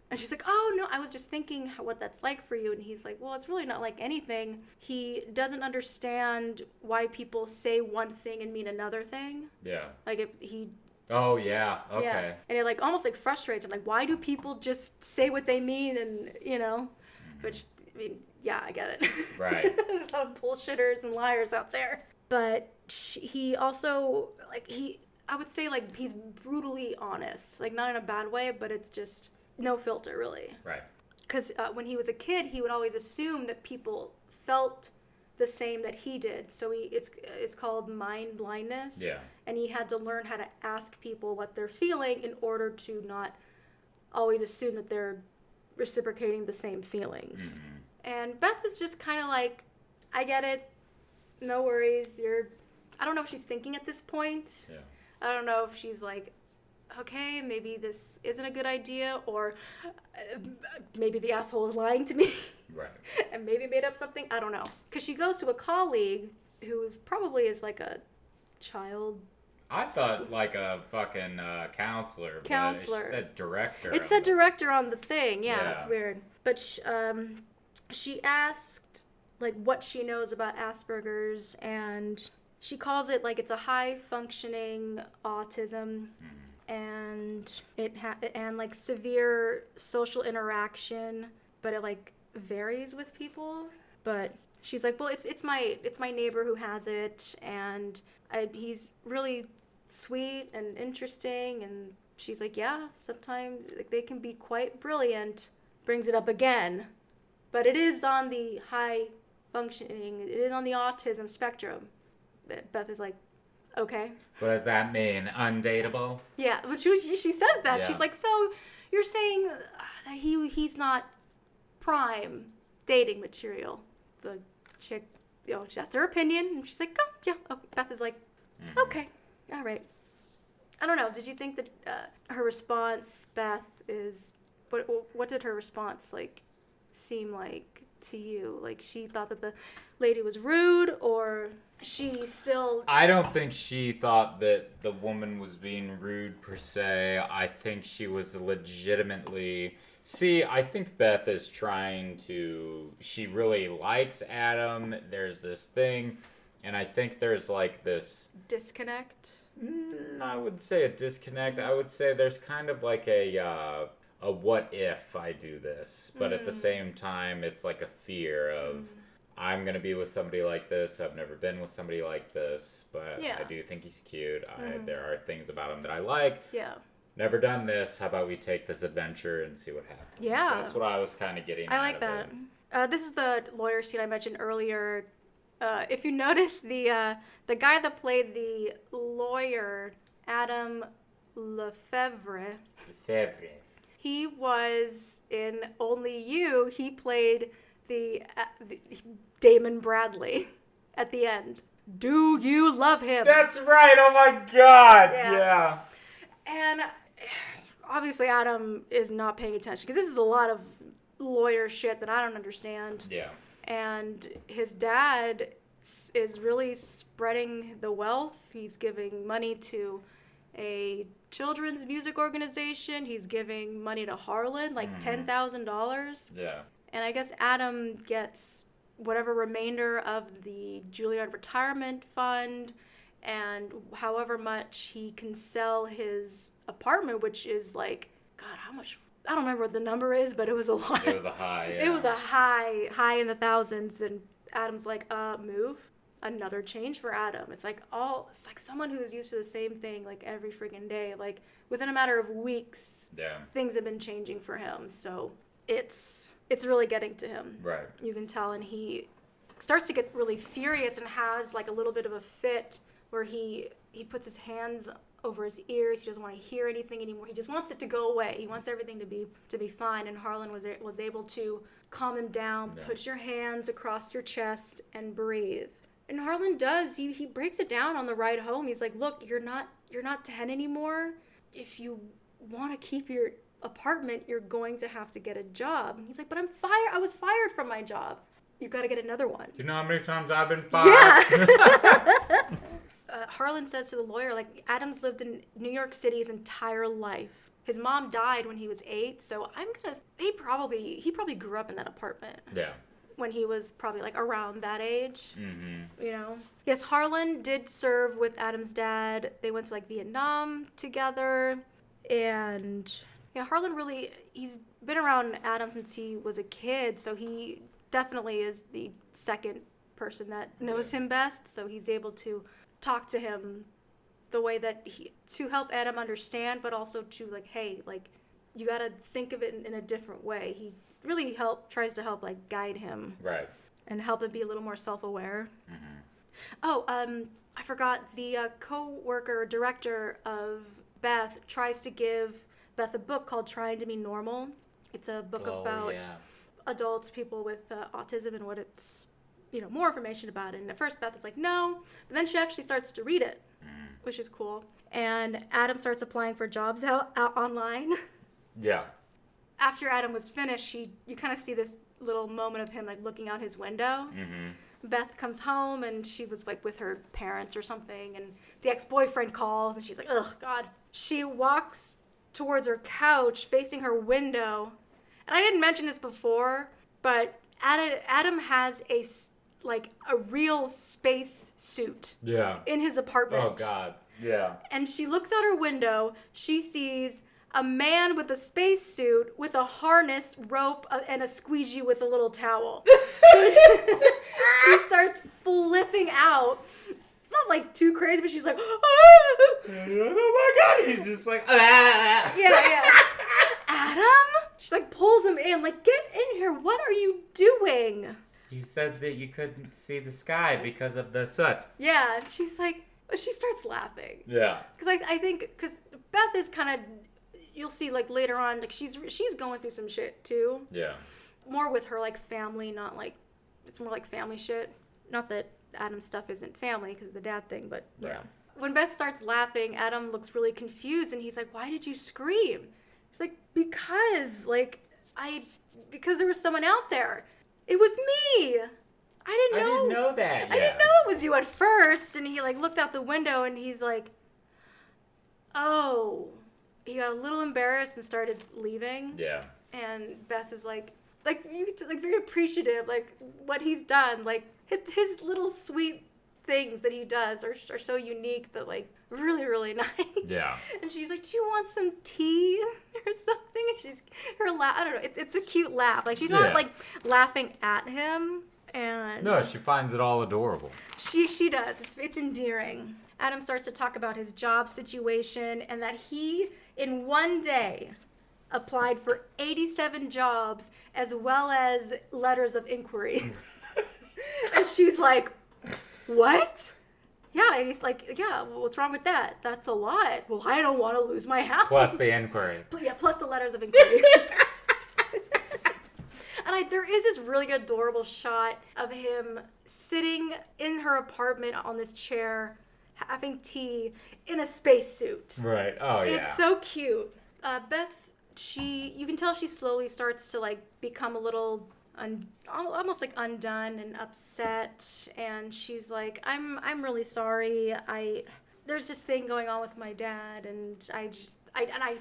And she's like, oh, no, I was just thinking what that's like for you. And he's like, well, it's really not like anything. He doesn't understand why people say one thing and mean another thing. Yeah. Like, he... Oh, yeah. Okay. Yeah. And it, like, almost, like, frustrates him. Like, why do people just say what they mean and, you know? Which, I mean, yeah, I get it. Right. There's a lot of bullshitters and liars out there. But he also, like, I would say, like, he's brutally honest. Like, not in a bad way, but it's just... no filter, really. Right. Because when he was a kid, he would always assume that people felt the same that he did. So it's called mind blindness. Yeah. And he had to learn how to ask people what they're feeling in order to not always assume that they're reciprocating the same feelings. Mm-hmm. And Beth is just kind of like, I get it. No worries. I don't know if she's thinking at this point. Yeah. I don't know if she's like, okay, maybe this isn't a good idea, or maybe the asshole is lying to me. Right. And maybe made up something. I don't know. Because she goes to a colleague who probably is like a child. I thought like a fucking counselor. Counselor. But it said director. It said director on the thing. Yeah, it's Yeah. weird. But she asked like what she knows about Asperger's, and she calls it like it's a high functioning autism. Mm-hmm. And and like severe social interaction, but it like varies with people. But she's like, well, it's my neighbor who has it, and he's really sweet and interesting. And she's like, yeah, sometimes like, they can be quite brilliant. Brings it up again, but it is on the high functioning. It is on the autism spectrum. Beth is like, okay. What does that mean? Undateable? Yeah, but she says that. Yeah. She's like, so you're saying that he's not prime dating material. The chick, you know, that's her opinion. And she's like, oh, yeah. Oh. Beth is like, okay, all right. I don't know. Did you think that her response, Beth, is... What did her response, like, seem like to you? Like, she thought that the lady was rude, or... she still... I don't think she thought that the woman was being rude per se. I think she was legitimately... See, I think Beth is trying to... She really likes Adam. There's this thing. And I think there's like this... disconnect? I would say a disconnect. I would say there's kind of like a what if I do this. But at the same time, it's like a fear of... I'm going to be with somebody like this. I've never been with somebody like this, but yeah. I do think he's cute. There are things about him that I like. Yeah. Never done this. How about we take this adventure and see what happens? Yeah. So that's what I was kind of getting I like that. This is the lawyer scene I mentioned earlier. If you notice, the guy that played the lawyer, Adam Lefevre, he was in Only You. He played the Damon Bradley at the end. Do you love him? That's right. Oh my God. Yeah. And obviously Adam is not paying attention because this is a lot of lawyer shit that I don't understand. Yeah. And his dad is really spreading the wealth. He's giving money to a children's music organization. He's giving money to Harlan, like $10,000. Yeah. And I guess Adam gets whatever remainder of the Juilliard retirement fund and however much he can sell his apartment, which is like, God, how much? I don't remember what the number is, but it was a lot. It was a high, yeah. It was a high in the thousands. And Adam's like, move. Another change for Adam. It's like someone who is used to the same thing like every freaking day. Like within a matter of weeks, things have been changing for him. So it's really getting to him. Right. You can tell, and he starts to get really furious and has like a little bit of a fit where he puts his hands over his ears. He doesn't want to hear anything anymore. He just wants it to go away. He wants everything to be fine. And Harlan was able to calm him down. Yeah. Put your hands across your chest and breathe. And Harlan does. He breaks it down on the ride home. He's like, look, you're not 10 anymore. If you want to keep your apartment, you're going to have to get a job. And he's like, but I'm fired. I was fired from my job. You got to get another one. You know how many times I've been fired? Yeah. Harlan says to the lawyer, like, Adam's lived in New York City his entire life. His mom died when he was 8, so he probably grew up in that apartment. Yeah. When he was probably like around that age, Mm-hmm. Yes, Harlan did serve with Adam's dad. They went to like Vietnam together, and Harlan he's been around Adam since he was a kid, so he definitely is the second person that knows him best. So he's able to talk to him the way that to help Adam understand, but also to like, hey, like you got to think of it in a different way. He really tries to help like guide him, right, and help him be a little more self-aware. Mm-hmm. Oh, I forgot, the co-worker director of Beth tries to give Beth a book called Trying to Be Normal. It's a book about adults, people with autism, and what it's, more information about it. And at first Beth is like, no, but then she actually starts to read it, which is cool. And Adam starts applying for jobs out online. Yeah. After Adam was finished, you kind of see this little moment of him like looking out his window. Mm-hmm. Beth comes home and she was like with her parents or something, and the ex-boyfriend calls and she's like, ugh, God. She walks towards her couch facing her window. And I didn't mention this before, but Adam has a real space suit in his apartment. Oh, God. Yeah. And she looks out her window. She sees a man with a spacesuit with a harness, rope, and a squeegee with a little towel. She starts flipping out. Not like too crazy, but she's like, ah! Oh my God, he's just like, ah! Yeah. Adam? She's like, pulls him in, like, get in here. What are you doing? You said that you couldn't see the sky because of the soot. Yeah, and she's like, she starts laughing. Yeah. Because I think, because Beth is kind of, you'll see like later on, like she's going through some shit too. Yeah. More with her like family, not like, it's more like family shit. Not that Adam's stuff isn't family because of the dad thing, but yeah. Right. When Beth starts laughing, Adam looks really confused and he's like, why did you scream? She's like, because there was someone out there. It was me. I didn't know that. Yeah. I didn't know it was you at first. And he like looked out the window and he's like, oh. He got a little embarrassed and started leaving. Yeah. And Beth is like very appreciative, like what he's done, like his little sweet things that he does are so unique, but like really, really nice. Yeah. And she's like, do you want some tea or something? And I don't know, it's a cute laugh. Like she's not like laughing at him. And no, she finds it all adorable. She does. It's endearing. Adam starts to talk about his job situation and that he, in one day, applied for 87 jobs as well as letters of inquiry. And she's like, what? Yeah, and he's like, yeah, well, what's wrong with that? That's a lot. Well, I don't want to lose my house. Plus the inquiry. Yeah, plus the letters of inquiry. And there is this really adorable shot of him sitting in her apartment on this chair, having tea in a spacesuit. Right. Oh, yeah. It's so cute. Beth, you can tell she slowly starts to like become a little almost like undone and upset, and she's like, I'm really sorry. There's this thing going on with my dad, and I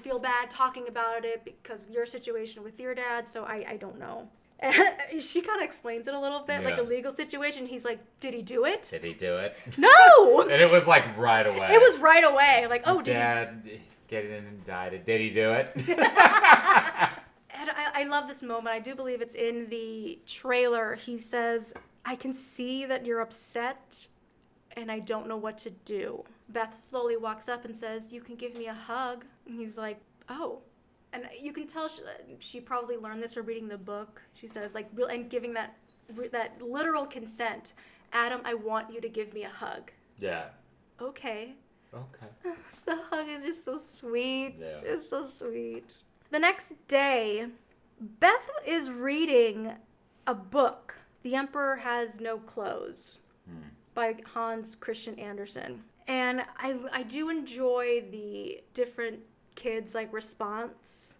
feel bad talking about it because of your situation with your dad, so I don't know. And she kind of explains it a little bit, like a legal situation. He's like, did he do it? Did he do it? No! And it was like right away. It was right away. Like, oh, Dad, getting indicted. Did he do it? And I love this moment. I do believe it's in the trailer. He says, I can see that you're upset, and I don't know what to do. Beth slowly walks up and says, you can give me a hug. And he's like, oh. And you can tell she probably learned this from reading the book. She says, like, and giving that literal consent. Adam, I want you to give me a hug. Yeah. Okay. Okay. The hug is just so sweet. Yeah. It's so sweet. The next day, Beth is reading a book, The Emperor Has No Clothes, by Hans Christian Andersen. And I do enjoy the different kids' like response.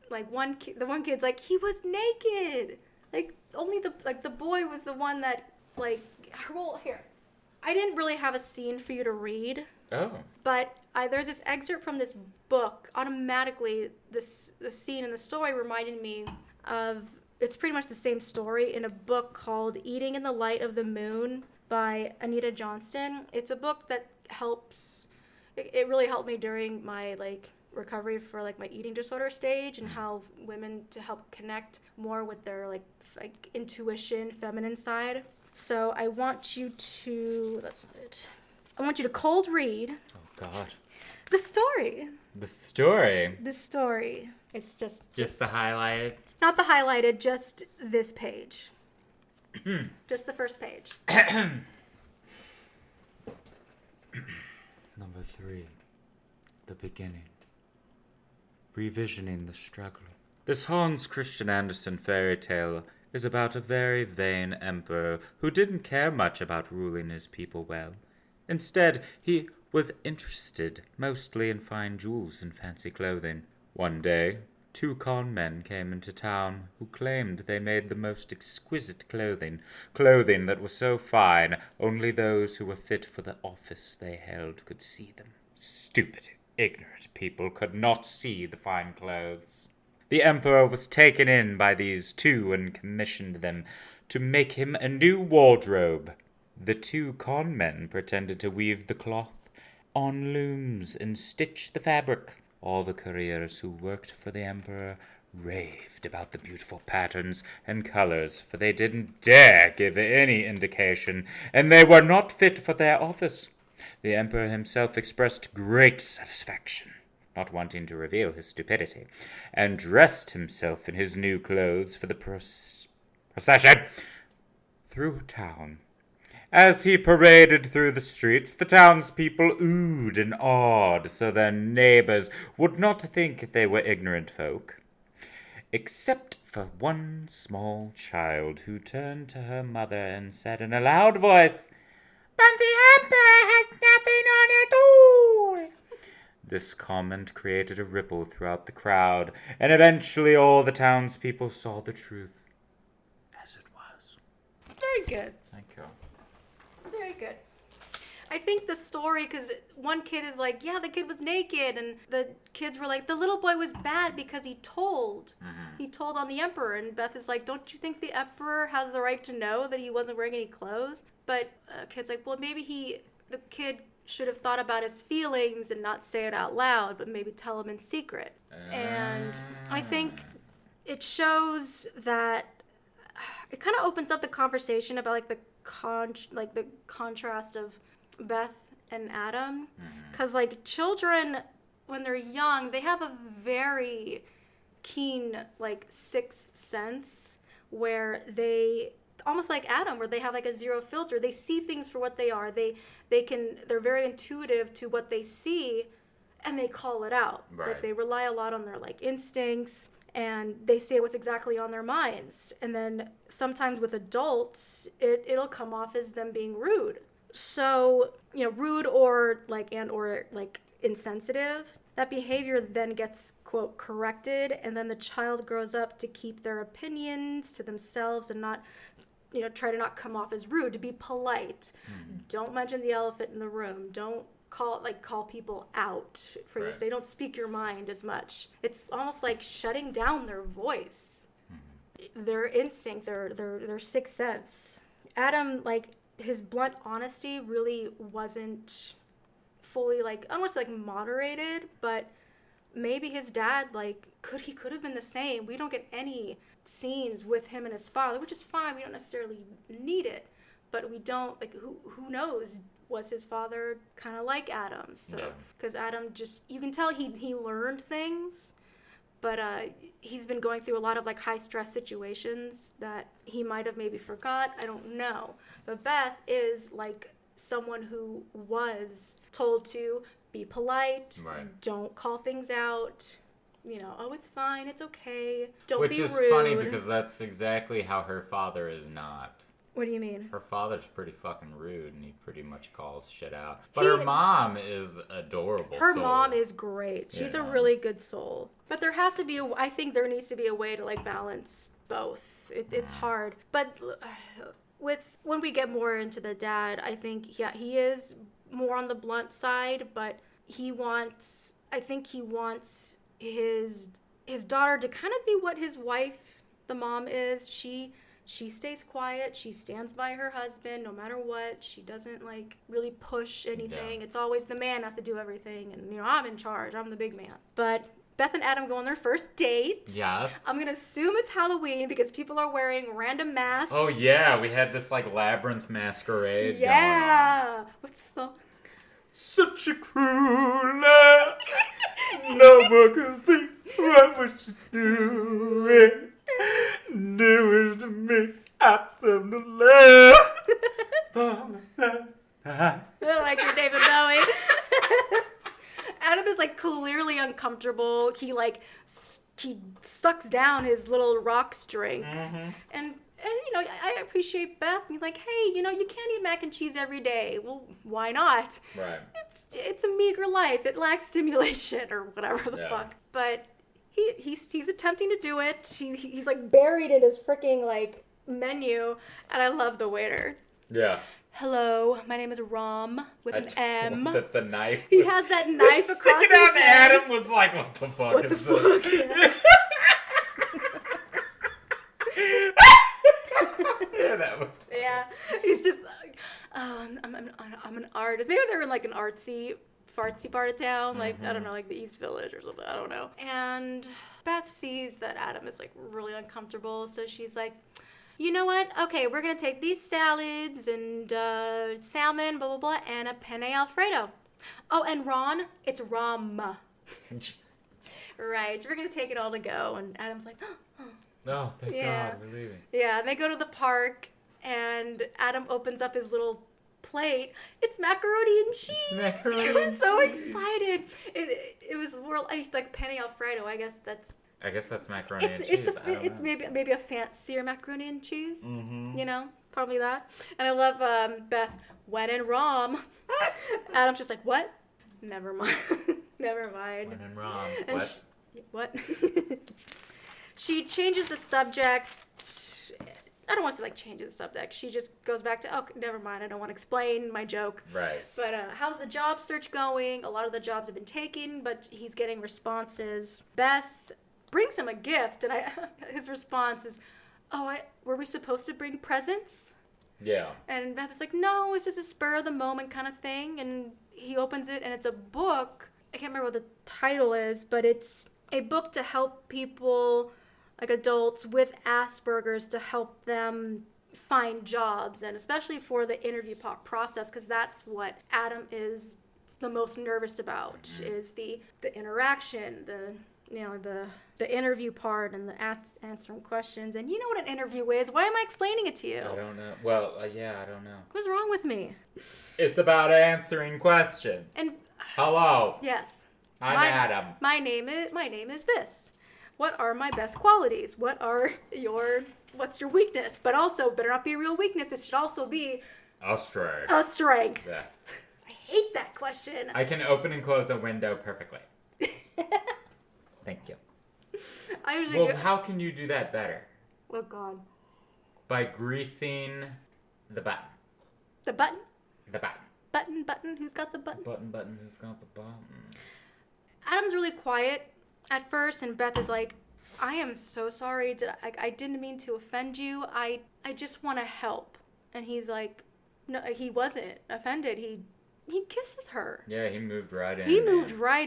Like the one kid's like, he was naked. Like only the boy was the one that like, well, here. I didn't really have a scene for you to read, Oh. but there's this excerpt from this book. Automatically, the scene in the story reminded me of, it's pretty much the same story in a book called Eating in the Light of the Moon by Anita Johnston. It's a book that helps, it really helped me during my recovery for my eating disorder stage, and how women to help connect more with their like intuition, feminine side. So I want you to, that's not it. I want you to cold read. Oh, God. The story. The story. The story. It's just the highlighted. not the highlighted, just this page. Just the first page. Number 3. The beginning. Revisioning the struggle. This Hans Christian Andersen fairy tale is about a very vain emperor who didn't care much about ruling his people well. Instead, he was interested mostly in fine jewels and fancy clothing. One day, 2 con men came into town who claimed they made the most exquisite clothing that was so fine only those who were fit for the office they held could see them. Stupid, ignorant people could not see the fine clothes. The emperor was taken in by these 2 and commissioned them to make him a new wardrobe. The 2 con men pretended to weave the cloth on looms and stitch the fabric. All the couriers who worked for the emperor raved about the beautiful patterns and colors, for they didn't dare give any indication, and they were not fit for their office. The emperor himself expressed great satisfaction, not wanting to reveal his stupidity, and dressed himself in his new clothes for the procession through town. As he paraded through the streets, the townspeople oohed and awed, so their neighbors would not think they were ignorant folk. Except for one small child who turned to her mother and said in a loud voice, "But the emperor has nothing on it all." This comment created a ripple throughout the crowd, and eventually all the townspeople saw the truth as it was. Very good. Thank you. Very good. I think the story, because one kid is like, yeah, the kid was naked, and the kids were like, the little boy was bad because he told. He told on the emperor, and Beth is like, don't you think the emperor has the right to know that he wasn't wearing any clothes? But kid's like, well, maybe the kid should have thought about his feelings and not say it out loud, but maybe tell him in secret. And I think it shows that it kind of opens up the conversation about the contrast of Beth and Adam, because children, when they're young, they have a very keen sixth sense where they, almost like Adam, where they have a zero filter. They see things for what they are. They're very intuitive to what they see, and they call it out. Right. They rely a lot on their instincts, and they say what's exactly on their minds. And then sometimes with adults, it'll come off as them being rude. So, rude or insensitive. That behavior then gets, quote, corrected, and then the child grows up to keep their opinions to themselves and not, try to not come off as rude, to be polite. Don't mention the elephant in the room. Don't call people out for you. Say, don't speak your mind as much. It's almost like shutting down their voice, their instinct, their sixth sense. Adam, his blunt honesty really wasn't fully I don't want to say moderated, but maybe his dad could have been the same. We don't get any scenes with him and his father, which is fine. We don't necessarily need it, but we don't who knows. Was his father kind of like Adam? So, because Adam you can tell he learned things, but he's been going through a lot of high stress situations that he might have maybe forgot. I don't know. But Beth is someone who was told to be polite, don't call things out. Oh, it's fine, it's okay. Don't be rude. Which is funny because that's exactly how her father is not. What do you mean? Her father's pretty fucking rude, and he pretty much calls shit out. But her mom is adorable. Her mom is great. She's a really good soul. But there has to be I think there needs to be a way to balance both. It's hard. But when we get more into the dad, I think, yeah, he is more on the blunt side, but I think he wants his daughter to kind of be what his wife, the mom, is. She stays quiet. She stands by her husband no matter what. She doesn't like really push anything. Yeah. It's always the man has to do everything, and I'm in charge. I'm the big man. But Beth and Adam go on their first date. Yes. I'm gonna assume it's Halloween because people are wearing random masks. Oh yeah, we had this like Labyrinth masquerade. Yeah. Going on. What's the song? Such a cruel love. No one can see what was she doing. Do it to me. I serve the love. I like your David Bowie. Adam is like clearly uncomfortable. He sucks down his little rock string. Mm-hmm. And I appreciate Beth. And like, hey, you can't eat mac and cheese every day. Well, why not? Right. It's a meager life. It lacks stimulation or whatever the fuck. But he's attempting to do it. He's like buried in his freaking like menu, and I love the waiter. Yeah. Hello, my name is Rom with an M. That the knife. He has that knife across his out. head. Adam was like, "What the fuck is this?" Yeah, that was funny. Yeah, he's just like, I'm an artist. Maybe they're in like an artsy part of town, like I don't know, like the East Village or something. I don't know. And Beth sees that Adam is like really uncomfortable, so she's like, you know what? Okay, we're gonna take these salads and salmon, blah blah blah, and a penne alfredo. Oh, and Ron, it's Rom. Right, we're gonna take it all to go. And Adam's like, oh, thank God, we're leaving. Yeah, and they go to the park, and Adam opens up his little plate. It's macaroni and cheese. He was so excited. It was more like penne alfredo. I guess that's macaroni and cheese. It's maybe a fancier macaroni and cheese. Mm-hmm. Probably that. And I love Beth. When in Rom. Adam's just like, what? Never mind. Never mind. When in Rom. And what? She changes the subject. I don't want to say changes the subject. She just goes back to, never mind. I don't want to explain my joke. Right. But how's the job search going? A lot of the jobs have been taken, but he's getting responses. Beth brings him a gift, and his response is, were we supposed to bring presents? Yeah. And Beth is like, no, it's just a spur of the moment kind of thing. And he opens it, and it's a book. I can't remember what the title is, but it's a book to help people, like adults with Asperger's, to help them find jobs, and especially for the interview process, because that's what Adam is the most nervous about, is the interaction, the interview part, and the answering questions. And you know what an interview is. Why am I explaining it to you? I don't know. Well, yeah, I don't know. What's wrong with me? It's about answering questions. And hello. Yes. I'm Adam. My name is this. What are my best qualities? What's your weakness? But also, better not be a real weakness. It should also be a strength. A strength. Yeah. I hate that question. I can open and close a window perfectly. Thank you. How can you do that better? Oh, God. By greasing the button. The button? The button. Button. Who's got the button? Button. Who's got the button? Adam's really quiet at first, and Beth is like, I am so sorry. I didn't mean to offend you. I just want to help. And he's like, no, he wasn't offended. He kisses her. Yeah, he moved right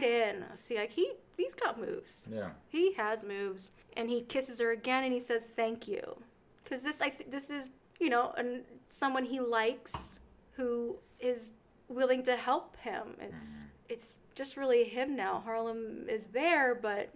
in. See, like he's got moves. Yeah. He has moves. And he kisses her again, and he says thank you. Because this is, someone he likes who is willing to help him. It's just really him now. Harlem is there, but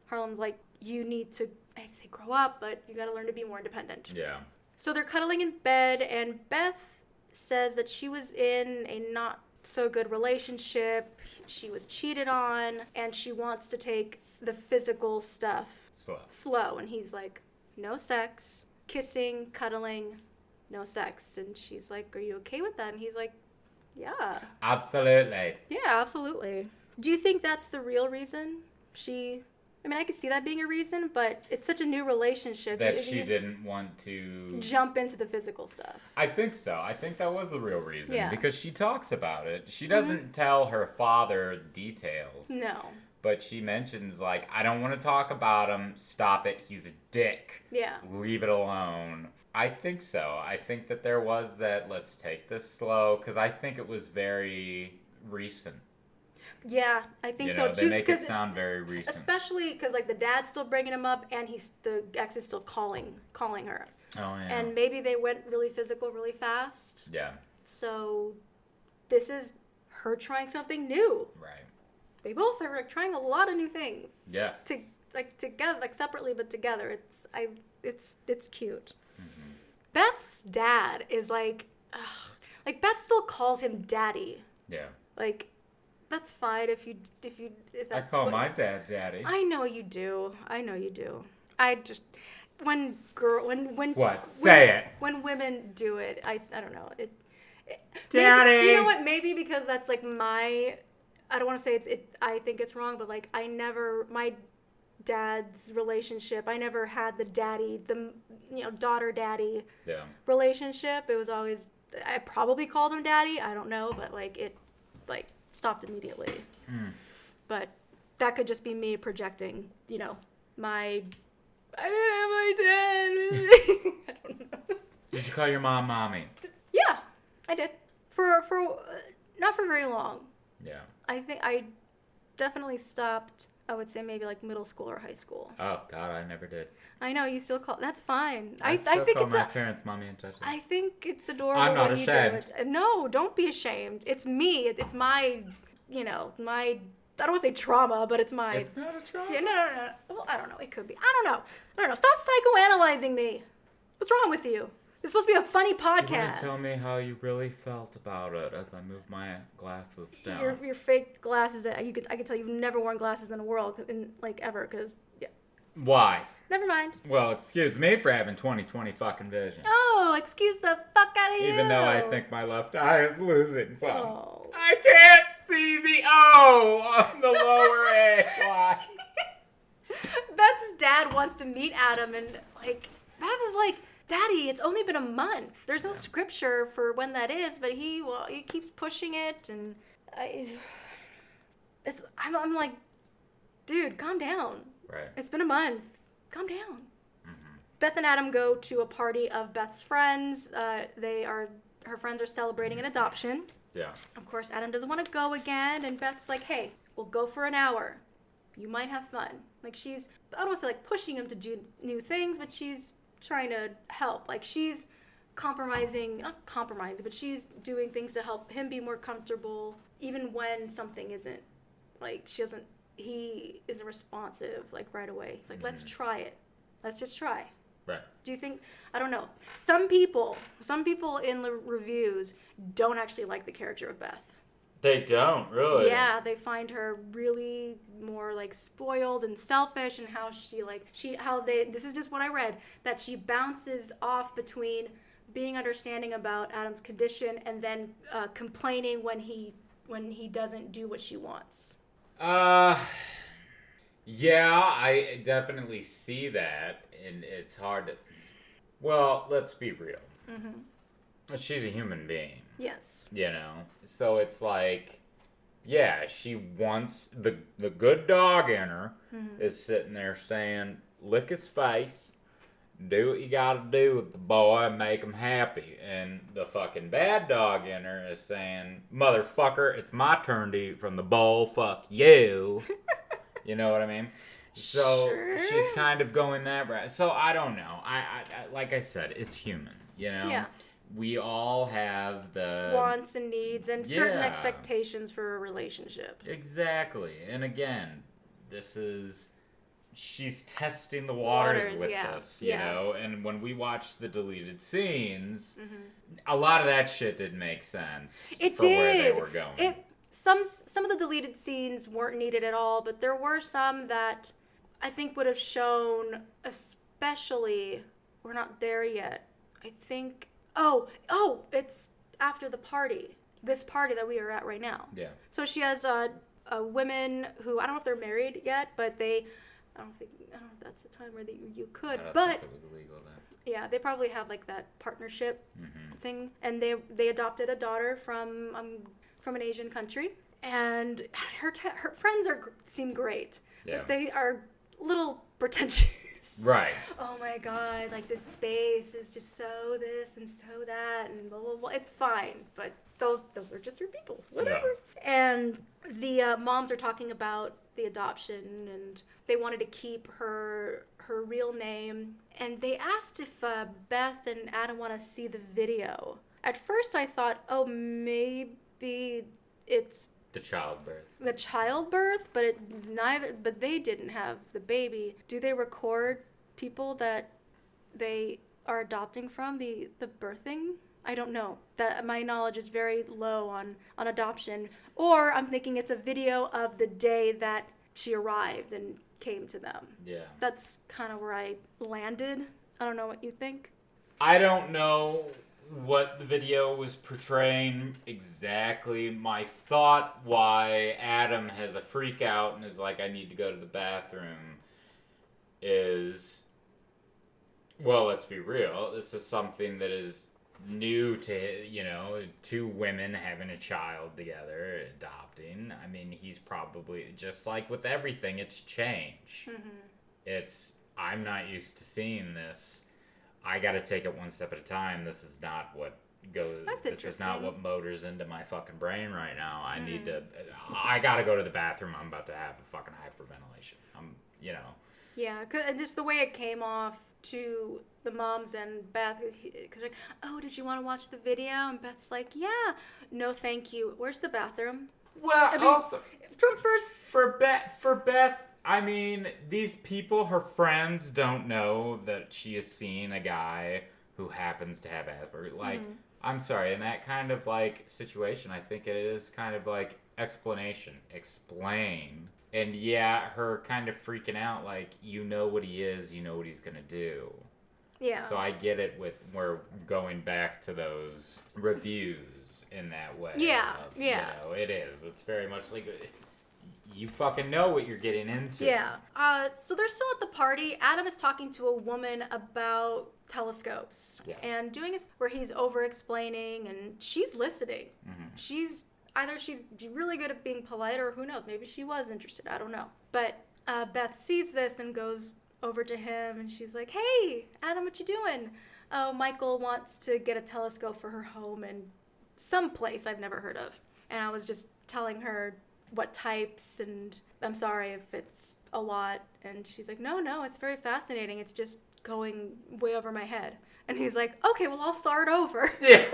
Harlem's like, you need to, I'd say grow up, but you got to learn to be more independent. Yeah. So they're cuddling in bed, and Beth says that she was in a not so good relationship. She was cheated on, and she wants to take the physical stuff slow. And he's like, no sex, kissing, cuddling, no sex. And she's like, are you okay with that? And he's like, yeah. Absolutely. Yeah, absolutely. Do you think that's the real reason she I mean, I could see that being a reason, but it's such a new relationship. That she didn't want to jump into the physical stuff. I think so. I think that was the real reason. Yeah. Because she talks about it. She doesn't tell her father details. No. But she mentions, like, I don't want to talk about him. Stop it. He's a dick. Yeah. Leave it alone. I think so. I think that there was that, let's take this slow. Because I think it was very recent. Yeah, I think so too. They make it sound very recent. Especially because like the dad's still bringing him up, and the ex is still calling her. Oh yeah. And maybe they went really physical really fast. Yeah. So this is her trying something new. Right. They both are like trying a lot of new things. Yeah. Together, like separately but together. It's cute. Mm-hmm. Beth's dad is like Beth still calls him daddy. Yeah. Like. That's fine if that's I call my dad daddy. I know you do. I just when What? Say it. When women do it, I don't know. Daddy. Maybe, you know what? Maybe because that's like I don't want to say I think it's wrong, but like my dad's relationship, I never had the daughter daddy relationship. It was always I probably called him daddy. I don't know, but stopped immediately. But that could just be me projecting, I didn't have my dad. I don't know. Did you call your mom mommy? Yeah, I did. For not for very long. Yeah. I think I definitely stopped, I would say maybe like middle school or high school. Oh God, I never did. I know, you still call, that's fine. I think call my parents mommy and daddy. I think it's adorable. I'm not when ashamed. You do it. No, don't be ashamed. It's me. It's my, I don't want to say trauma, but it's my. It's not a trauma. Yeah, no. Well, I don't know. It could be. I don't know. Stop psychoanalyzing me. What's wrong with you? It's supposed to be a funny podcast. Do you want to tell me how you really felt about it as I move my glasses down? Your fake glasses. I could tell you've never worn glasses in the world, ever, because yeah. Why? Never mind. Well, excuse me for having 20/20 fucking vision. Oh, excuse the fuck out of you. Even though I think my left eye is losing some. Oh. I can't see the O on the lower A. Why? Beth's dad wants to meet Adam, and Beth is like, Daddy, it's only been a month. There's no scripture for when that is, but he keeps pushing it, and I'm like, dude, calm down. Right. It's been a month. Calm down. Mm-hmm. Beth and Adam go to a party of Beth's friends. Her friends are celebrating an adoption. Yeah. Of course, Adam doesn't want to go again, and Beth's like, hey, we'll go for an hour. You might have fun. Like, she's, I don't want to say pushing him to do new things, but she's trying to help. Like, she's not compromising, but she's doing things to help him be more comfortable, even when something isn't, he isn't responsive, right away. He's like, let's try it. Let's just try. Right. Do you think, I don't know. Some people in the reviews don't actually like the character of Beth. They don't, really? Yeah, they find her really more spoiled and selfish, and how this is just what I read, that she bounces off between being understanding about Adam's condition and then complaining when he doesn't do what she wants. Yeah, I definitely see that, and it's hard to... Well, let's be real. Mm-hmm. She's a human being. Yes. So it's yeah, she wants... The good dog in her is sitting there saying, lick his face, do what you gotta do with the boy, and make him happy. And the fucking bad dog in her is saying, motherfucker, it's my turn to eat from the bowl, fuck you. You know what I mean? So sure. She's kind of going that route. So I don't know. I like I said, it's human, Yeah. We all have the wants and needs and certain expectations for a relationship. Exactly. And again, she's testing the waters with this, you know? And when we watch the deleted scenes, a lot of that shit didn't make sense where they were going. Some of the deleted scenes weren't needed at all, but there were some that I think would have shown, especially, we're not there yet. I think, it's after the party. This party that we are at right now. Yeah. So she has women who, I don't know if they're married yet, but they I don't know if that's the time where you I could, don't but think it was illegal then. yeah, they probably have like that partnership thing, and they adopted a daughter from an Asian country, and her friends seem great, Yeah. but they are a little pretentious. Right. Oh my god, like this space is just so this and so that and blah blah blah. It's fine, but those are just your people, whatever. Yeah. And the moms are talking about the adoption, and they wanted to keep her real name, and they asked if Beth and Adam want to see the video. At first, I thought, oh, maybe it's The childbirth. but they didn't have the baby. Do they record people that they are adopting from the birthing? I don't know. That my knowledge is very low on adoption. Or I'm thinking it's a video of the day that she arrived and came to them. Yeah. That's kind of where I landed. I don't know what you think. I don't know what the video was portraying exactly. My thought why Adam has a freak out and is like, I need to go to the bathroom is, well, let's be real. This is something that is new to, two women having a child together, adopting. I mean, he's probably, just like with everything, it's change. I'm not used to seeing this. I got to take it one step at a time. This is not what goes. This is not what motors into my fucking brain right now. I got to go to the bathroom. I'm about to have a fucking hyperventilation. Yeah, and just the way it came off to the moms and Beth, because like, oh, did you want to watch the video? And Beth's like, yeah, no, thank you. Where's the bathroom? Well, also from first for Beth. I mean, these people, her friends, don't know that she has seen a guy who happens to have Asperger's. Like, I'm sorry, in that kind of, like, situation, I think it is kind of, like, explanation. Explain. And, yeah, her kind of freaking out, like, you know what he is, you know what he's gonna do. Yeah. So I get it we're going back to those reviews in that way. Yeah, it is. It's very much like... You fucking know what you're getting into. Yeah. So they're still at the party. Adam is talking to a woman about telescopes. Yeah. And doing this where he's over-explaining, and she's listening. She's really good at being polite, or who knows, maybe she was interested. I don't know. But Beth sees this and goes over to him, and she's like, hey, Adam, what you doing? Oh, Michael wants to get a telescope for her home in some place I've never heard of. And I was just telling her what types, and I'm sorry if it's a lot. And she's like, no, it's very fascinating. It's just going way over my head. And he's like, okay, well, I'll start over. Yeah.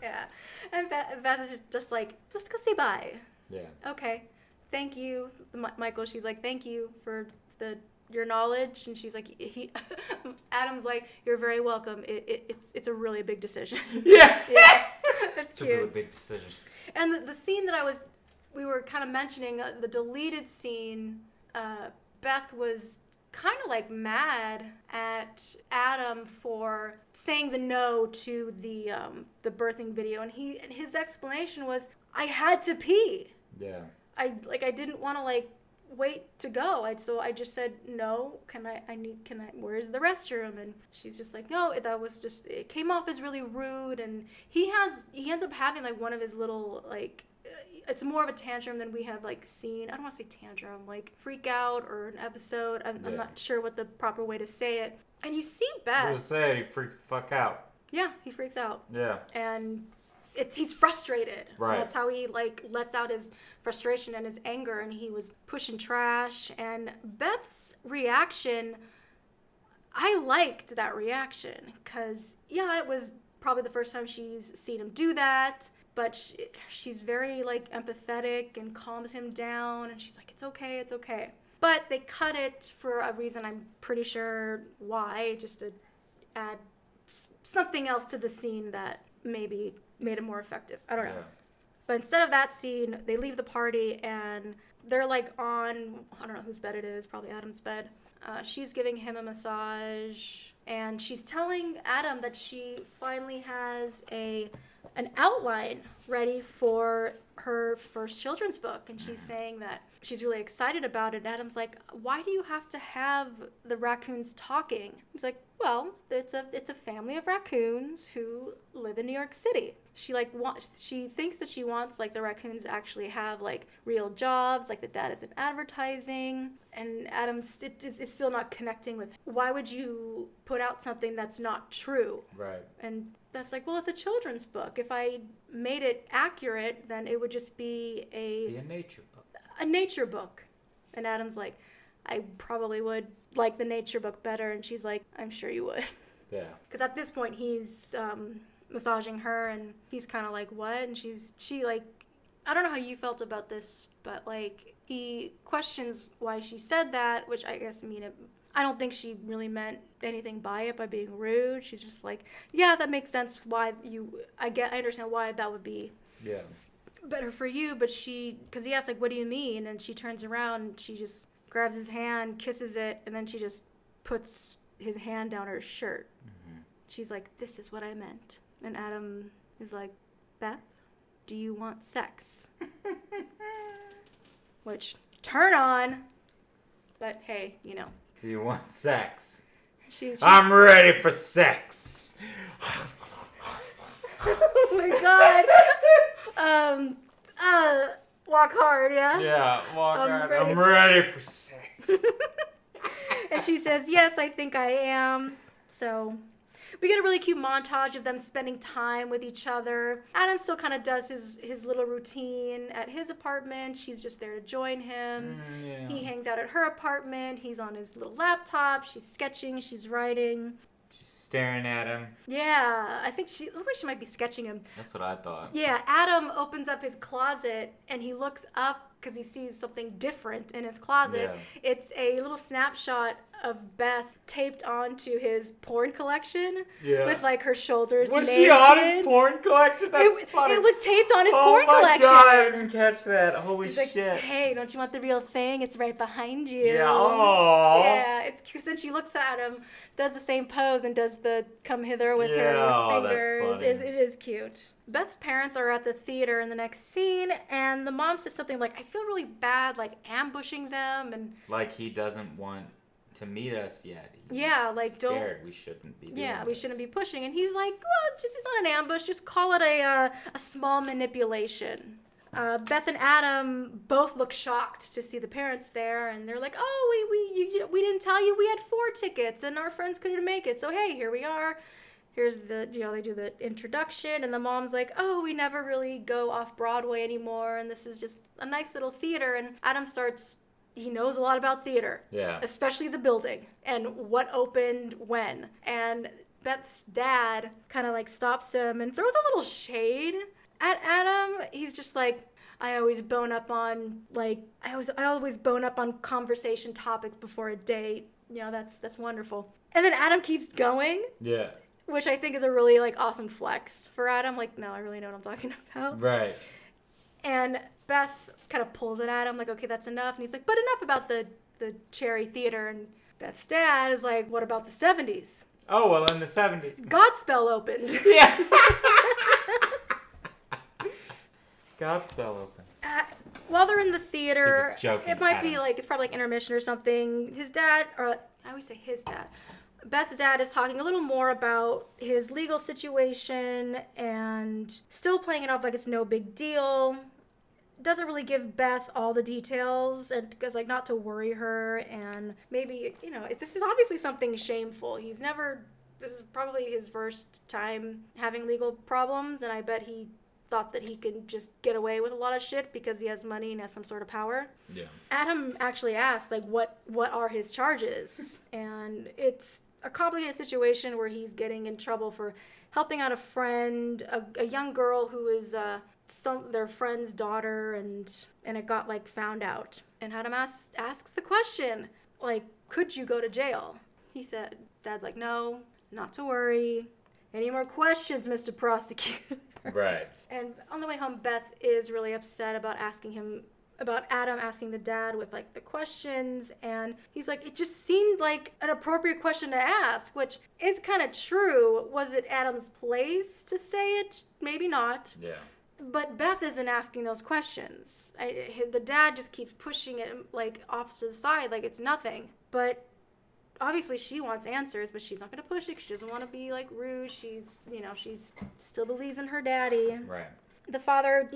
Yeah. And Beth is just like, let's go say bye. Yeah. Okay. Thank you, Michael. She's like, thank you for your knowledge. And she's like, Adam's like, you're very welcome. It's a really big decision. Yeah. Yeah. That's it's cute. a really big decision. And the scene that we were kind of mentioning, the deleted scene, Beth was kind of like mad at Adam for saying the no to the birthing video, and his explanation was, I had to pee. Yeah. I didn't want to wait to go. So I just said, no, where's the restroom? And she's just like, no, it came off as really rude. And he ends up having one of his little it's more of a tantrum than we have seen. I don't want to say tantrum, freak out or an episode. I'm not sure what the proper way to say it. And you see Beth. Just say it, he freaks the fuck out. Yeah, he freaks out. Yeah. And he's frustrated. Right. And that's how he lets out his frustration and his anger, and he was pushing trash. And Beth's reaction, I liked that reaction, because it was probably the first time she's seen him do that. But she's very empathetic and calms him down, and she's like, it's okay. But they cut it for a reason, I'm pretty sure why, just to add something else to the scene that maybe made it more effective. I don't know. But instead of that scene, they leave the party, and they're on, I don't know whose bed it is, probably Adam's bed. She's giving him a massage, and she's telling Adam that she finally has an outline ready for her first children's book, and she's saying that she's really excited about it. Adam's like, why do you have to have the raccoons talking? He's like, well, it's a family of raccoons who live in New York City. She thinks that she wants like the raccoons to actually have like real jobs, like the dad is in advertising. And Adam is still not connecting with, why would you put out something that's not true? Right. And that's like, well, it's a children's book. If I made it accurate, then it would just be a nature book. A nature book. And Adam's like, I probably would like the nature book better. And she's like, I'm sure you would. Yeah. Because at this point, he's massaging her, and he's kind of like, what? And she like, I don't know how you felt about this, but like, he questions why she said that, which I guess I don't think she really meant anything by it, by being rude. She's just like, yeah, that makes sense. I understand why that would be better for you. But because he asks like, what do you mean? And she turns around and she just grabs his hand, kisses it, and then she just puts his hand down her shirt. Mm-hmm. She's like, this is what I meant. And Adam is like, Beth, do you want sex? Which, turn on. But hey, Do you want sex? I'm ready for sex. Oh my god. Walk hard, yeah? Yeah, walk hard. I'm ready for sex. And she says, yes, I think I am. So we get a really cute montage of them spending time with each other. Adam still kind of does his little routine at his apartment. She's just there to join him. Yeah. He hangs out at her apartment. He's on his little laptop. She's sketching. She's writing. She's staring at him. Yeah, I think it looks like she might be sketching him. That's what I thought. Yeah, Adam opens up his closet and he looks up because he sees something different in his closet. Yeah. It's a little snapshot of Beth taped onto his porn collection with like her shoulders naked. Was she on his porn collection? That's funny. It was taped on his porn collection. Oh my god, I didn't catch that. Holy shit. Like, hey, don't you want the real thing? It's right behind you. Yeah, aww. Yeah, it's cute. Then she looks at him, does the same pose, and does the come hither with her fingers. That's funny. It is cute. Beth's parents are at the theater in the next scene, and the mom says something like, I feel really bad, like ambushing them. And like he doesn't want to meet us yet. He's like scared. We shouldn't be doing we shouldn't be pushing. And he's like, well, it's not an ambush. Just call it a small manipulation. Beth and Adam both look shocked to see the parents there, and they're like, oh, we didn't tell you we had 4 tickets, and our friends couldn't make it. So hey, here we are. Here's they do the introduction, and the mom's like, oh, we never really go off Broadway anymore, and this is just a nice little theater. And Adam he knows a lot about theater. Yeah. Especially the building and what opened when. And Beth's dad kind of like stops him and throws a little shade at Adam. He's just like, I always bone up on conversation topics before a date. That's wonderful. And then Adam keeps going. Yeah. Which I think is a really like awesome flex for Adam. Like, no, I really know what I'm talking about. Right. And Beth kind of pulls it at him, like, okay, that's enough. And he's like, but enough about the Cherry Theater. And Beth's dad is like, what about the 70s? Oh, well, in the 70s. Godspell opened. Yeah. Godspell opened. While they're in the theater, joking, it might be like, it's probably like intermission or something. His dad, or I always say his dad. Beth's dad is talking a little more about his legal situation and still playing it off like it's no big deal. Doesn't really give Beth all the details, and because like not to worry her, and maybe this is obviously something shameful. This is probably his first time having legal problems, and I bet he thought that he could just get away with a lot of shit because he has money and has some sort of power. Yeah. Adam actually asked like what are his charges, and it's a complicated situation where he's getting in trouble for helping out a friend, a young girl who is their friend's daughter, and it got like found out. And Adam asks the question, like, could you go to jail? Dad's like, no, not to worry. Any more questions, Mr. Prosecutor? Right. And on the way home, Beth is really upset about Adam asking the dad with like the questions, and he's like, it just seemed like an appropriate question to ask, which is kind of true. Was it Adam's place to say it? Maybe not. Yeah. But Beth isn't asking those questions. The dad just keeps pushing it like off to the side like it's nothing. But obviously she wants answers, but she's not going to push it 'cause she doesn't want to be like rude. She's still believes in her daddy. Right. The father,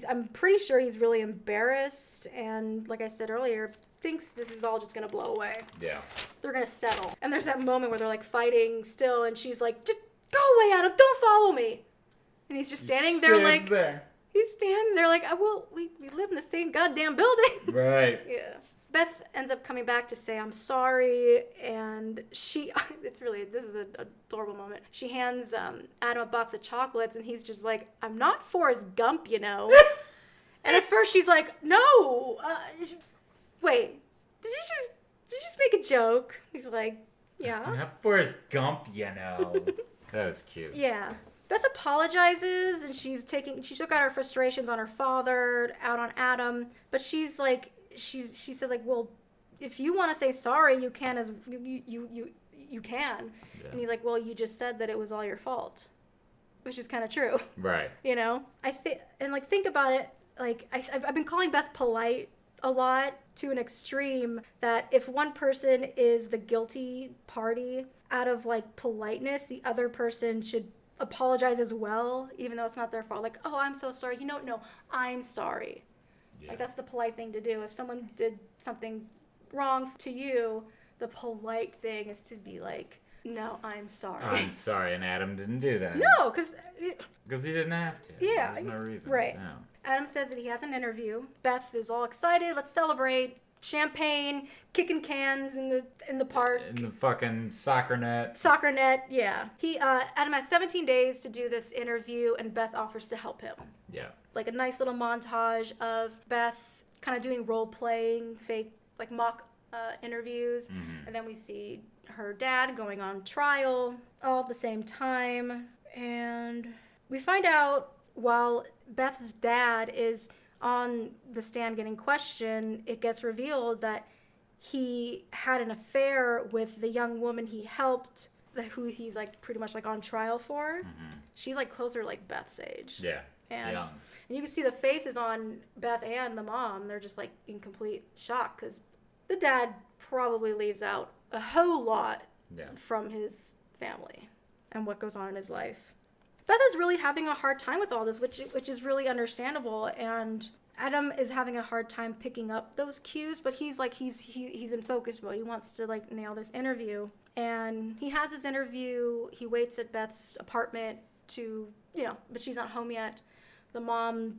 I'm pretty sure he's really embarrassed, and like I said earlier, thinks this is all just going to blow away. Yeah. They're going to settle. And there's that moment where they're like fighting still, and she's like, just go away, Adam, don't follow me. And he's just standing there like, he stands there like, we live in the same goddamn building. Right. Yeah. Beth ends up coming back to say, I'm sorry, and this is an adorable moment. She hands Adam a box of chocolates, and he's just like, I'm not Forrest Gump, And at first she's like, no, wait, did you just make a joke? He's like, yeah. Not Forrest Gump, That was cute. Yeah. Beth apologizes, and she took out her frustrations on her father, out on Adam, but she's like, she says like, well, if you want to say sorry, you can you can. Yeah. And he's like, well, you just said that it was all your fault, which is kind of true. Right. Think about it. Like I've been calling Beth polite a lot to an extreme that if one person is the guilty party, out of like politeness, the other person should apologize as well, even though it's not their fault. Like, oh, I'm so sorry. No, I'm sorry. Yeah. Like, that's the polite thing to do. If someone did something wrong to you, the polite thing is to be like, no, I'm sorry. I'm sorry, and Adam didn't do that. No, because he didn't have to. Yeah. There's no reason. Right. No. Adam says that he has an interview. Beth is all excited. Let's celebrate. Champagne, kicking cans in the park. In the fucking soccer net. Soccer net, yeah. Adam has 17 days to do this interview, and Beth offers to help him. Yeah. Like a nice little montage of Beth kind of doing role-playing, fake, like mock interviews. Mm-hmm. And then we see her dad going on trial all at the same time. And we find out while Beth's dad is on the stand getting questioned, it gets revealed that he had an affair with the young woman he helped, who he's like pretty much like on trial for. Mm-hmm. She's like closer to like Beth's age. Yeah, young. And you can see the faces on Beth and the mom. They're just like in complete shock because the dad probably leaves out a whole lot from his family and what goes on in his life. Beth is really having a hard time with all this, which is really understandable, and Adam is having a hard time picking up those cues, but he's in focus mode. He wants to like nail this interview, and he has his interview. He waits at Beth's apartment but she's not home yet. The mom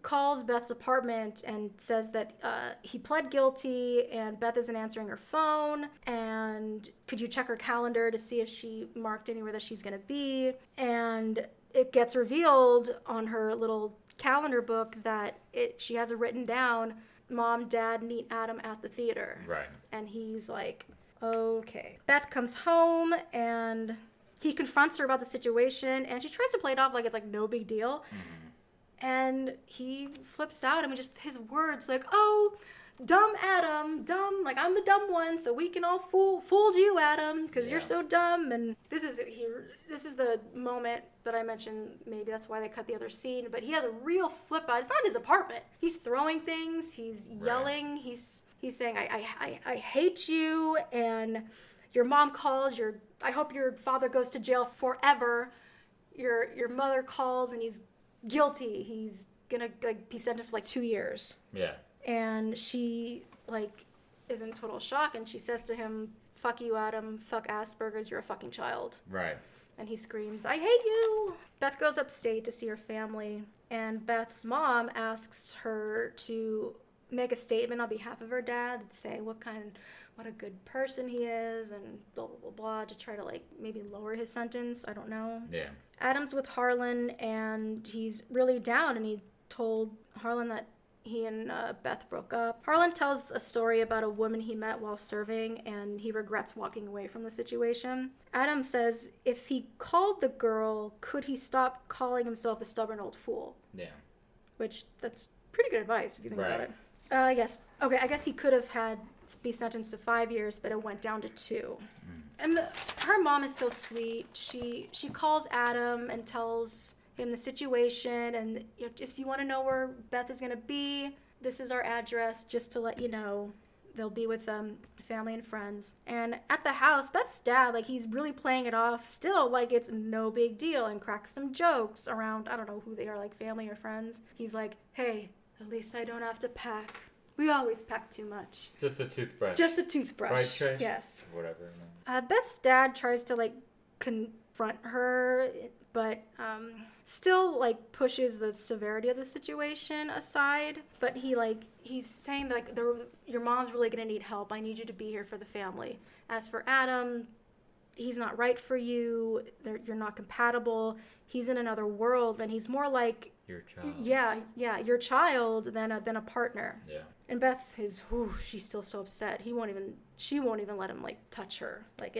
calls Beth's apartment and says that he pled guilty, and Beth isn't answering her phone, and could you check her calendar to see if she marked anywhere that she's going to be. And it gets revealed on her little calendar book that she has it written down, Mom, Dad, meet Adam at the theater. Right. And he's like, okay. Beth comes home, and he confronts her about the situation, and she tries to play it off like it's like no big deal. Mm-hmm. And he flips out, and just his words like, oh, dumb Adam, dumb, like I'm the dumb one, so we can all fooled you, Adam, because you're so dumb. And this is the moment that I mentioned, maybe that's why they cut the other scene, but he has a real flip out. It's not his apartment. He's throwing things, he's yelling, he's saying, I hate you, and your mom called, I hope your father goes to jail forever. Your mother called, and he's guilty. He's gonna be sentenced to 2 years. Yeah. And she is in total shock, and she says to him, fuck you, Adam, fuck Asperger's, you're a fucking child. Right. And he screams, I hate you. Beth goes upstate to see her family, and Beth's mom asks her to make a statement on behalf of her dad to say what a good person he is, and blah, blah, blah, blah, to try to maybe lower his sentence. I don't know. Yeah. Adam's with Harlan, and he's really down, and he told Harlan that he and Beth broke up. Harlan tells a story about a woman he met while serving, and he regrets walking away from the situation. Adam says if he called the girl, could he stop calling himself a stubborn old fool? Yeah. Which, that's pretty good advice if you think about it. Yes. Okay, I guess he could have be sentenced to 5 years, but it went down to 2. And her mom is so sweet. She calls Adam and tells him the situation, and if you want to know where Beth is going to be, this is our address, just to let you know. They'll be with family and friends. And at the house, Beth's dad, like, he's really playing it off still like it's no big deal, and cracks some jokes around, I don't know who they are, like family or friends. He's like, hey, at least I don't have to pack. We always pack too much. Just a toothbrush. Just a toothbrush. Right, Trish? Yes. Whatever. Beth's dad tries to, like, confront her, but still, like, pushes the severity of the situation aside. But he's saying, like, your mom's really going to need help. I need you to be here for the family. As for Adam, he's not right for you. You're not compatible. He's in another world, and he's more like your child. Yeah, your child than a partner. Yeah. And Beth she's still so upset. She won't even let him, like, touch her. Like,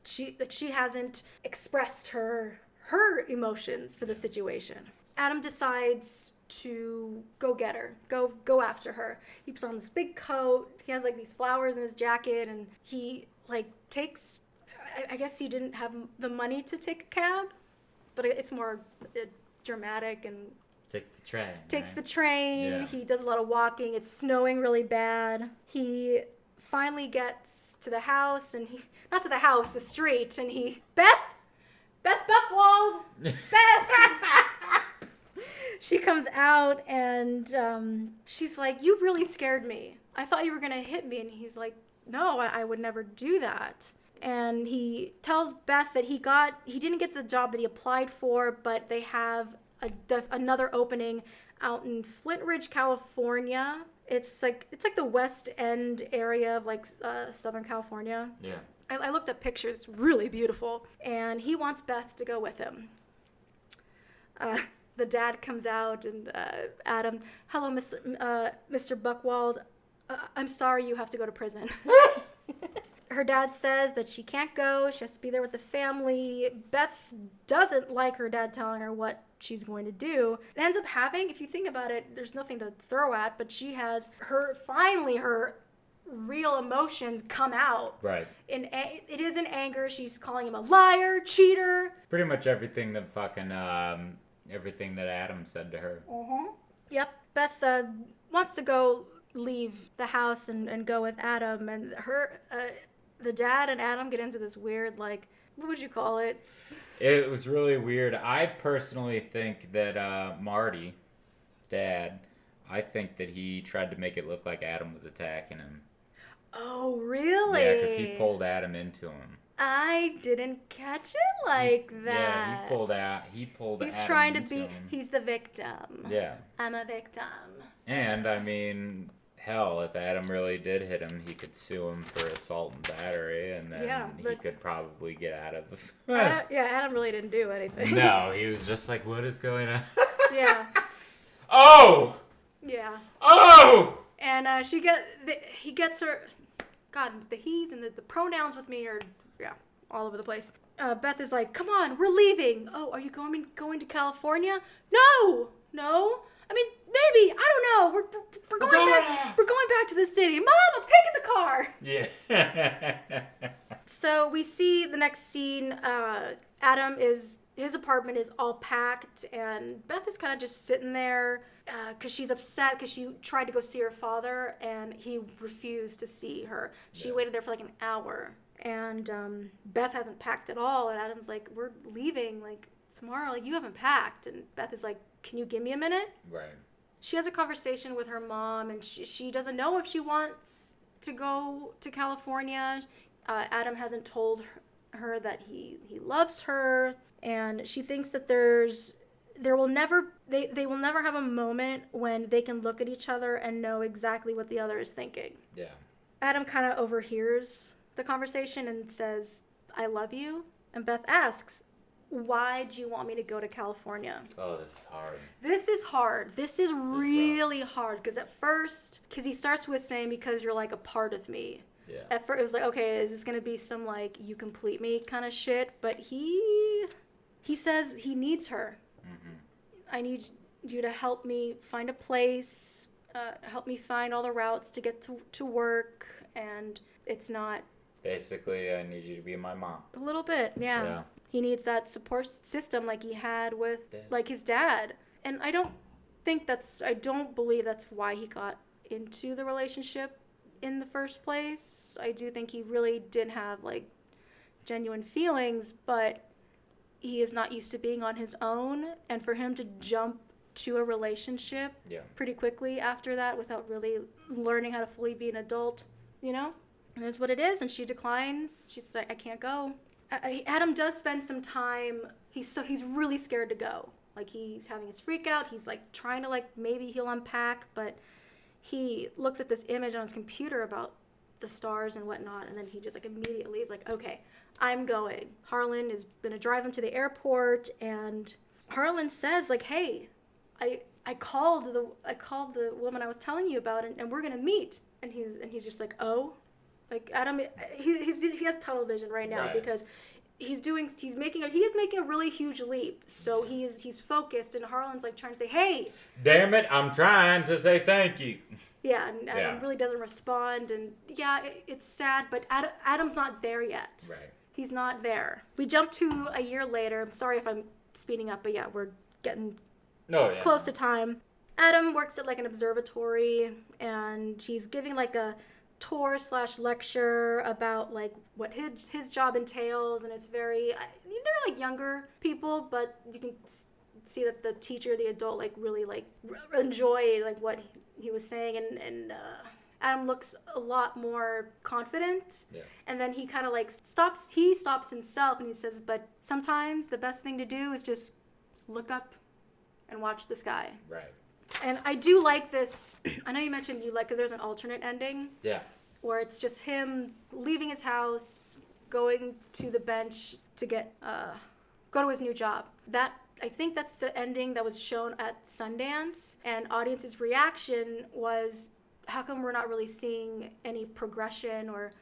she hasn't expressed her emotions for the situation. Adam decides to go get her, go after her. He puts on this big coat. He has, like, these flowers in his jacket, and he, like, takes. I guess he didn't have the money to take a cab, but it's more dramatic and. Takes the train. Yeah. He does a lot of walking. It's snowing really bad. He finally gets to the house, and not to the house, the street, and Beth Buchwald! Beth! She comes out, and she's like, you really scared me. I thought you were going to hit me. And he's like, no, I would never do that. And he tells Beth that he didn't get the job that he applied for, but they have another opening out in Flint Ridge, California. It's like the West End area of, like, Southern California. Yeah. I looked up pictures. It's really beautiful. And he wants Beth to go with him. The dad comes out, and Adam, hello, Mr. Buchwald. I'm sorry you have to go to prison. Her dad says that she can't go. She has to be there with the family. Beth doesn't like her dad telling her what she's going to do. It ends up having, if you think about it, there's nothing to throw at, but she has her real emotions come out. Right. It is in anger. She's calling him a liar, cheater. Pretty much everything that everything that Adam said to her. Uh-huh. Yep. Beth wants to go leave the house and go with Adam, and the dad and Adam get into this weird, like, what would you call it? It was really weird. I personally think that Marty, dad, I think that he tried to make it look like Adam was attacking him. Oh, really? Yeah, because he pulled Adam into him. I didn't catch it like that. Yeah, he pulled He's Adam trying to into be, him. He's the victim. Yeah. I'm a victim. And, I mean, hell, if Adam really did hit him, he could sue him for assault and battery, and then he could probably get out of... Adam really didn't do anything. No, he was just like, what is going on? Yeah. Oh! Yeah. Oh! And he gets her... God, the he's and the pronouns with me are, all over the place. Beth is like, come on, we're leaving. Oh, are you going to California? No. I mean, maybe. I don't know. We're going back. We're going back to the city. Mom, I'm taking the car. Yeah. So we see the next scene. His apartment is all packed, and Beth is kind of just sitting there because she's upset because she tried to go see her father, and he refused to see her. She waited there for like an hour, and Beth hasn't packed at all, and Adam's like, we're leaving, like, tomorrow, like, you haven't packed, and Beth is like, can you give me a minute? Right. She has a conversation with her mom, and she doesn't know if she wants to go to California. Adam hasn't told her that he loves her, and she thinks that they will never have a moment when they can look at each other and know exactly what the other is thinking. Yeah. Adam kind of overhears the conversation and says, I love you. And Beth asks, why do you want me to go to California? Oh, this is hard. This is hard. This is really hard. Because at first, he starts with saying, because you're like a part of me. Yeah. At first, it was like, okay, is this going to be some, like, you complete me kind of shit? But he says he needs her. Mm-hmm. I need you to help me find a place, help me find all the routes to get to work, and it's not... Basically, I need you to be my mom. A little bit, yeah. He needs that support system like he had with like his dad. And I don't believe that's why he got into the relationship in the first place. I do think he really did have like genuine feelings, but he is not used to being on his own, and for him to jump to a relationship pretty quickly after that without really learning how to fully be an adult, you know? And that's what it is, and she declines. She's like, I can't go. Adam does spend some time, he's really scared to go. Like, he's having his freak out. He's like trying to, like, maybe he'll unpack, but he looks at this image on his computer about the stars and whatnot, and then he just like immediately is like, okay, I'm going. Harlan is gonna drive him to the airport, and Harlan says like, hey, I called the woman I was telling you about, and we're gonna meet. And he's just like, oh, like Adam, he has tunnel vision right now because he is making a really huge leap. So he's focused, and Harlan's like trying to say, hey, damn it, I'm trying to say thank you. Yeah, and Adam really doesn't respond, and it's sad, but Adam's not there yet. Right. He's not there. We jump to a year later. I'm sorry if I'm speeding up, but we're getting close to time. Adam works at like an observatory, and he's giving like a tour/lecture about like what his job entails, and it's very, they're like younger people, but you can see that the teacher, the adult, like really like enjoyed like what he was saying, and Adam looks a lot more confident, and then he kind of like stops himself, and he says, but sometimes the best thing to do is just look up and watch the sky. Right. And I do like this. I know you mentioned you like, because there's an alternate ending. Yeah. Where it's just him leaving his house, going to the bench to go to his new job. I think that's the ending that was shown at Sundance, and audience's reaction was, how come we're not really seeing any progression or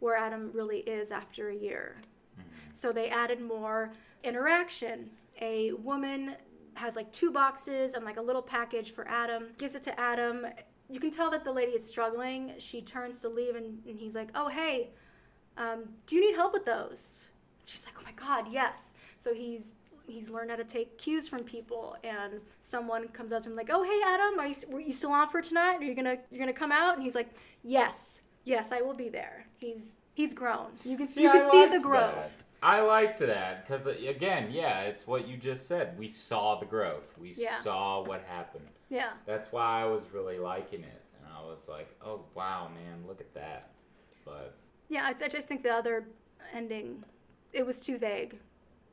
where Adam really is after a year? Mm-hmm. So they added more interaction. A woman has like 2 boxes and like a little package for Adam, gives it to Adam. You can tell that the lady is struggling. She turns to leave, and he's like, oh, hey, do you need help with those? She's like, oh my God, yes. So he's learned how to take cues from people, and someone comes up to him like, oh, hey, Adam, were you still on for tonight? Are you gonna come out? And he's like, yes, I will be there. He's grown. You can see the growth. That. I liked that because, again, it's what you just said. We saw the growth. We saw what happened. Yeah. That's why I was really liking it. And I was like, oh, wow, man, look at that. But yeah, I just think the other ending, it was too vague.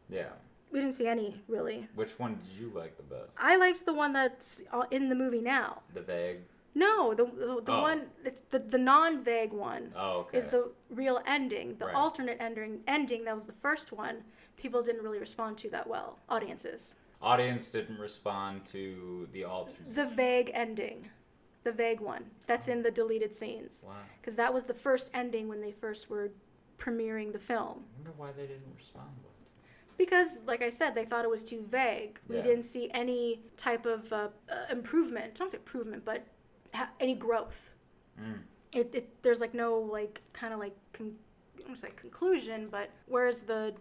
Yeah. We didn't see any, really. Which one did you like the best? I liked the one that's in the movie now. The vague? No, the one, it's the non-vague one. Oh, okay. Is the real ending. The alternate ending, that was the first one, people didn't really respond to that well, audiences. Audience didn't respond to the alternate. The vague ending. The vague one. That's in the deleted scenes. Wow. Because that was the first ending when they first were premiering the film. I wonder why they didn't respond well. Because, like I said, they thought it was too vague. We didn't see any type of improvement. I don't say improvement, but any growth. There's like no like kind of like I don't say conclusion, but where's the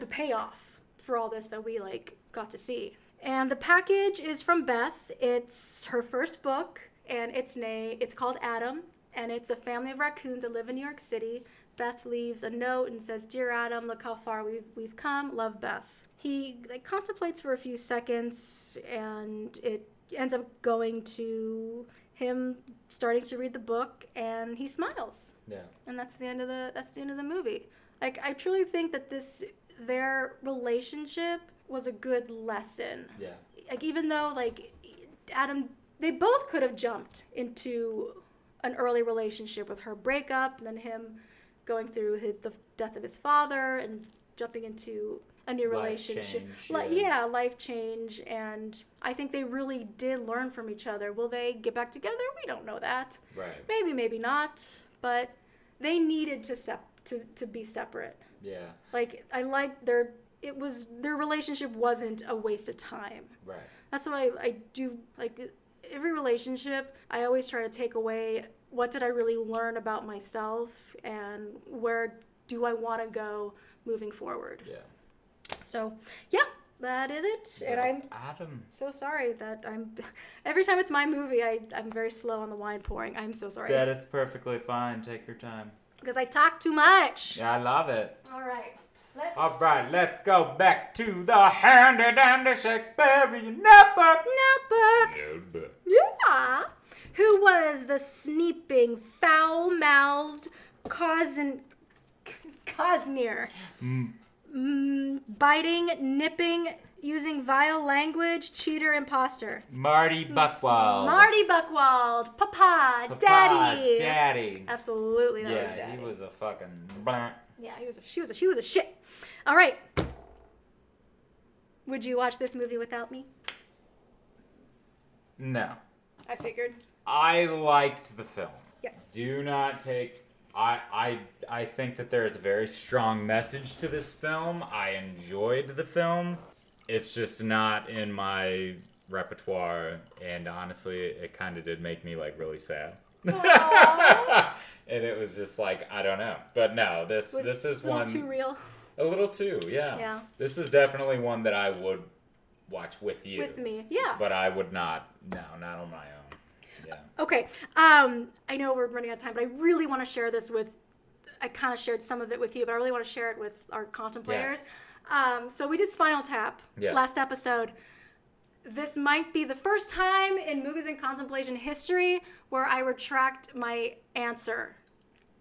payoff for all this that we like got to see? And the package is from Beth. It's her first book, and it's called Adam, and it's a family of raccoons that live in New York City. Beth leaves a note and says, "Dear Adam, look how far we've come. Love, Beth." He like contemplates for a few seconds, and it ends up going to him starting to read the book, and he smiles. Yeah. And that's the end of the movie. Like, I truly think that their relationship was a good lesson. Yeah. Like, even though like Adam, they both could have jumped into an early relationship with her breakup, and then him going through the death of his father and jumping into a new relationship. Life change. And I think they really did learn from each other. Will they get back together? We don't know that. Right. Maybe not. But they needed to be separate. Yeah. Like, I like their relationship wasn't a waste of time. Right. That's what I do. Like, every relationship, I always try to take away, what did I really learn about myself, and where do I want to go moving forward? Yeah. So, yeah, that is it. And I'm Adam. so sorry that every time it's my movie, I'm very slow on the wine pouring. I'm so sorry. That is perfectly fine. Take your time. Because I talk too much. Yeah, I love it. All right. Let's go back to the handy-dandy Shakespearean notebook. Notebook. Yeah. Who was the sneaping, foul-mouthed Cosnere? Biting, nipping, using vile language, cheater, imposter. Marty Buckwald. Papa, Daddy. Daddy. Absolutely, that was Yeah, Daddy. he was a fucking blank. Yeah, she was a shit. All right. Would you watch this movie without me? No. I figured. I liked the film. Yes. Do not take... I think that there is a very strong message to this film. I enjoyed the film. It's just not in my repertoire, and honestly, it kind of did make me like really sad. And it was just like, I don't know. But no, this is one... A little too real. A little too, yeah. Yeah. This is definitely one that I would watch with you. With me, yeah. But I would not, no, not on my own. Yeah. Okay, I know we're running out of time, but I really want to share this with, I kind of shared some of it with you, but I really want to share it with our contemplators. So we did Spinal Tap last episode. This might be the first time in Movies and Contemplation history where I retract my answer.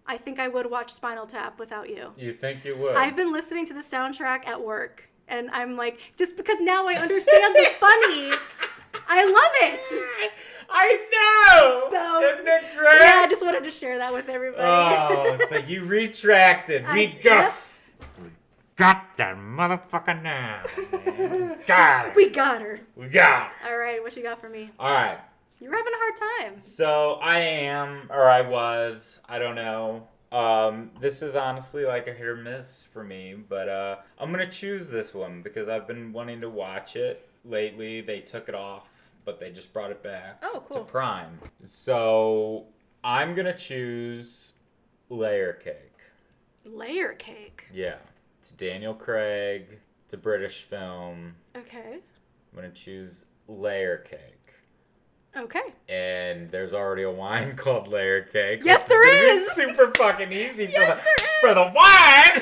I think I would watch Spinal Tap without you. You think you would? I've been listening to the soundtrack at work, and I'm like, just because now I understand the funny, I love it. I know! So, isn't it great? Yeah, I just wanted to share that with everybody. Oh, so you retracted. We got that motherfucker now. Man. Got it. We got her. We got it. All right, what you got for me? All right. You're having a hard time. So I was, I don't know. This is honestly like a hit or miss for me, but I'm gonna choose this one because I've been wanting to watch it lately. They took it off, but they just brought it back Oh, cool. to Prime. So I'm gonna choose Layer Cake. Layer Cake. Yeah, it's Daniel Craig. It's a British film. Okay. I'm gonna choose Layer Cake. Okay. And there's already a wine called Layer Cake. Yes, there is. Super fucking easy for the wine.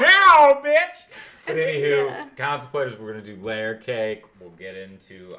Ow, bitch. But anywho, contemplators, we're gonna do Layer Cake. I'll get into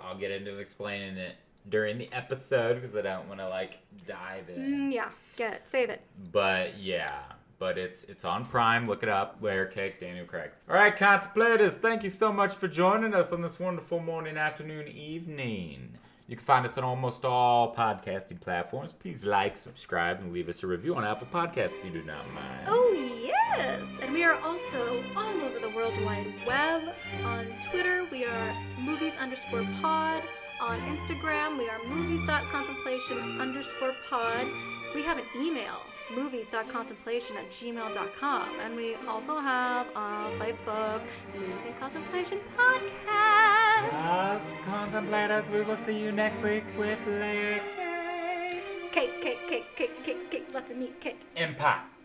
explaining it during the episode because I don't want to like dive in. Yeah, get it, save it. But yeah. But it's on Prime. Look it up. Layer Cake, Daniel Craig. All right, contemplators, thank you so much for joining us on this wonderful morning, afternoon, evening. You can find us on almost all podcasting platforms. Please like, subscribe, and leave us a review on Apple Podcasts if you do not mind. Oh, yes. And we are also all over the World Wide Web. On Twitter, we are movies_pod. On Instagram, we are movies.contemplation_pod. We have an email, movies.contemplation@gmail.com. And we also have on Facebook, Movies and Contemplation Podcast. Yes, contemplators, we will see you next week with Layer Cake. Cakes, let the meat cake. Impact.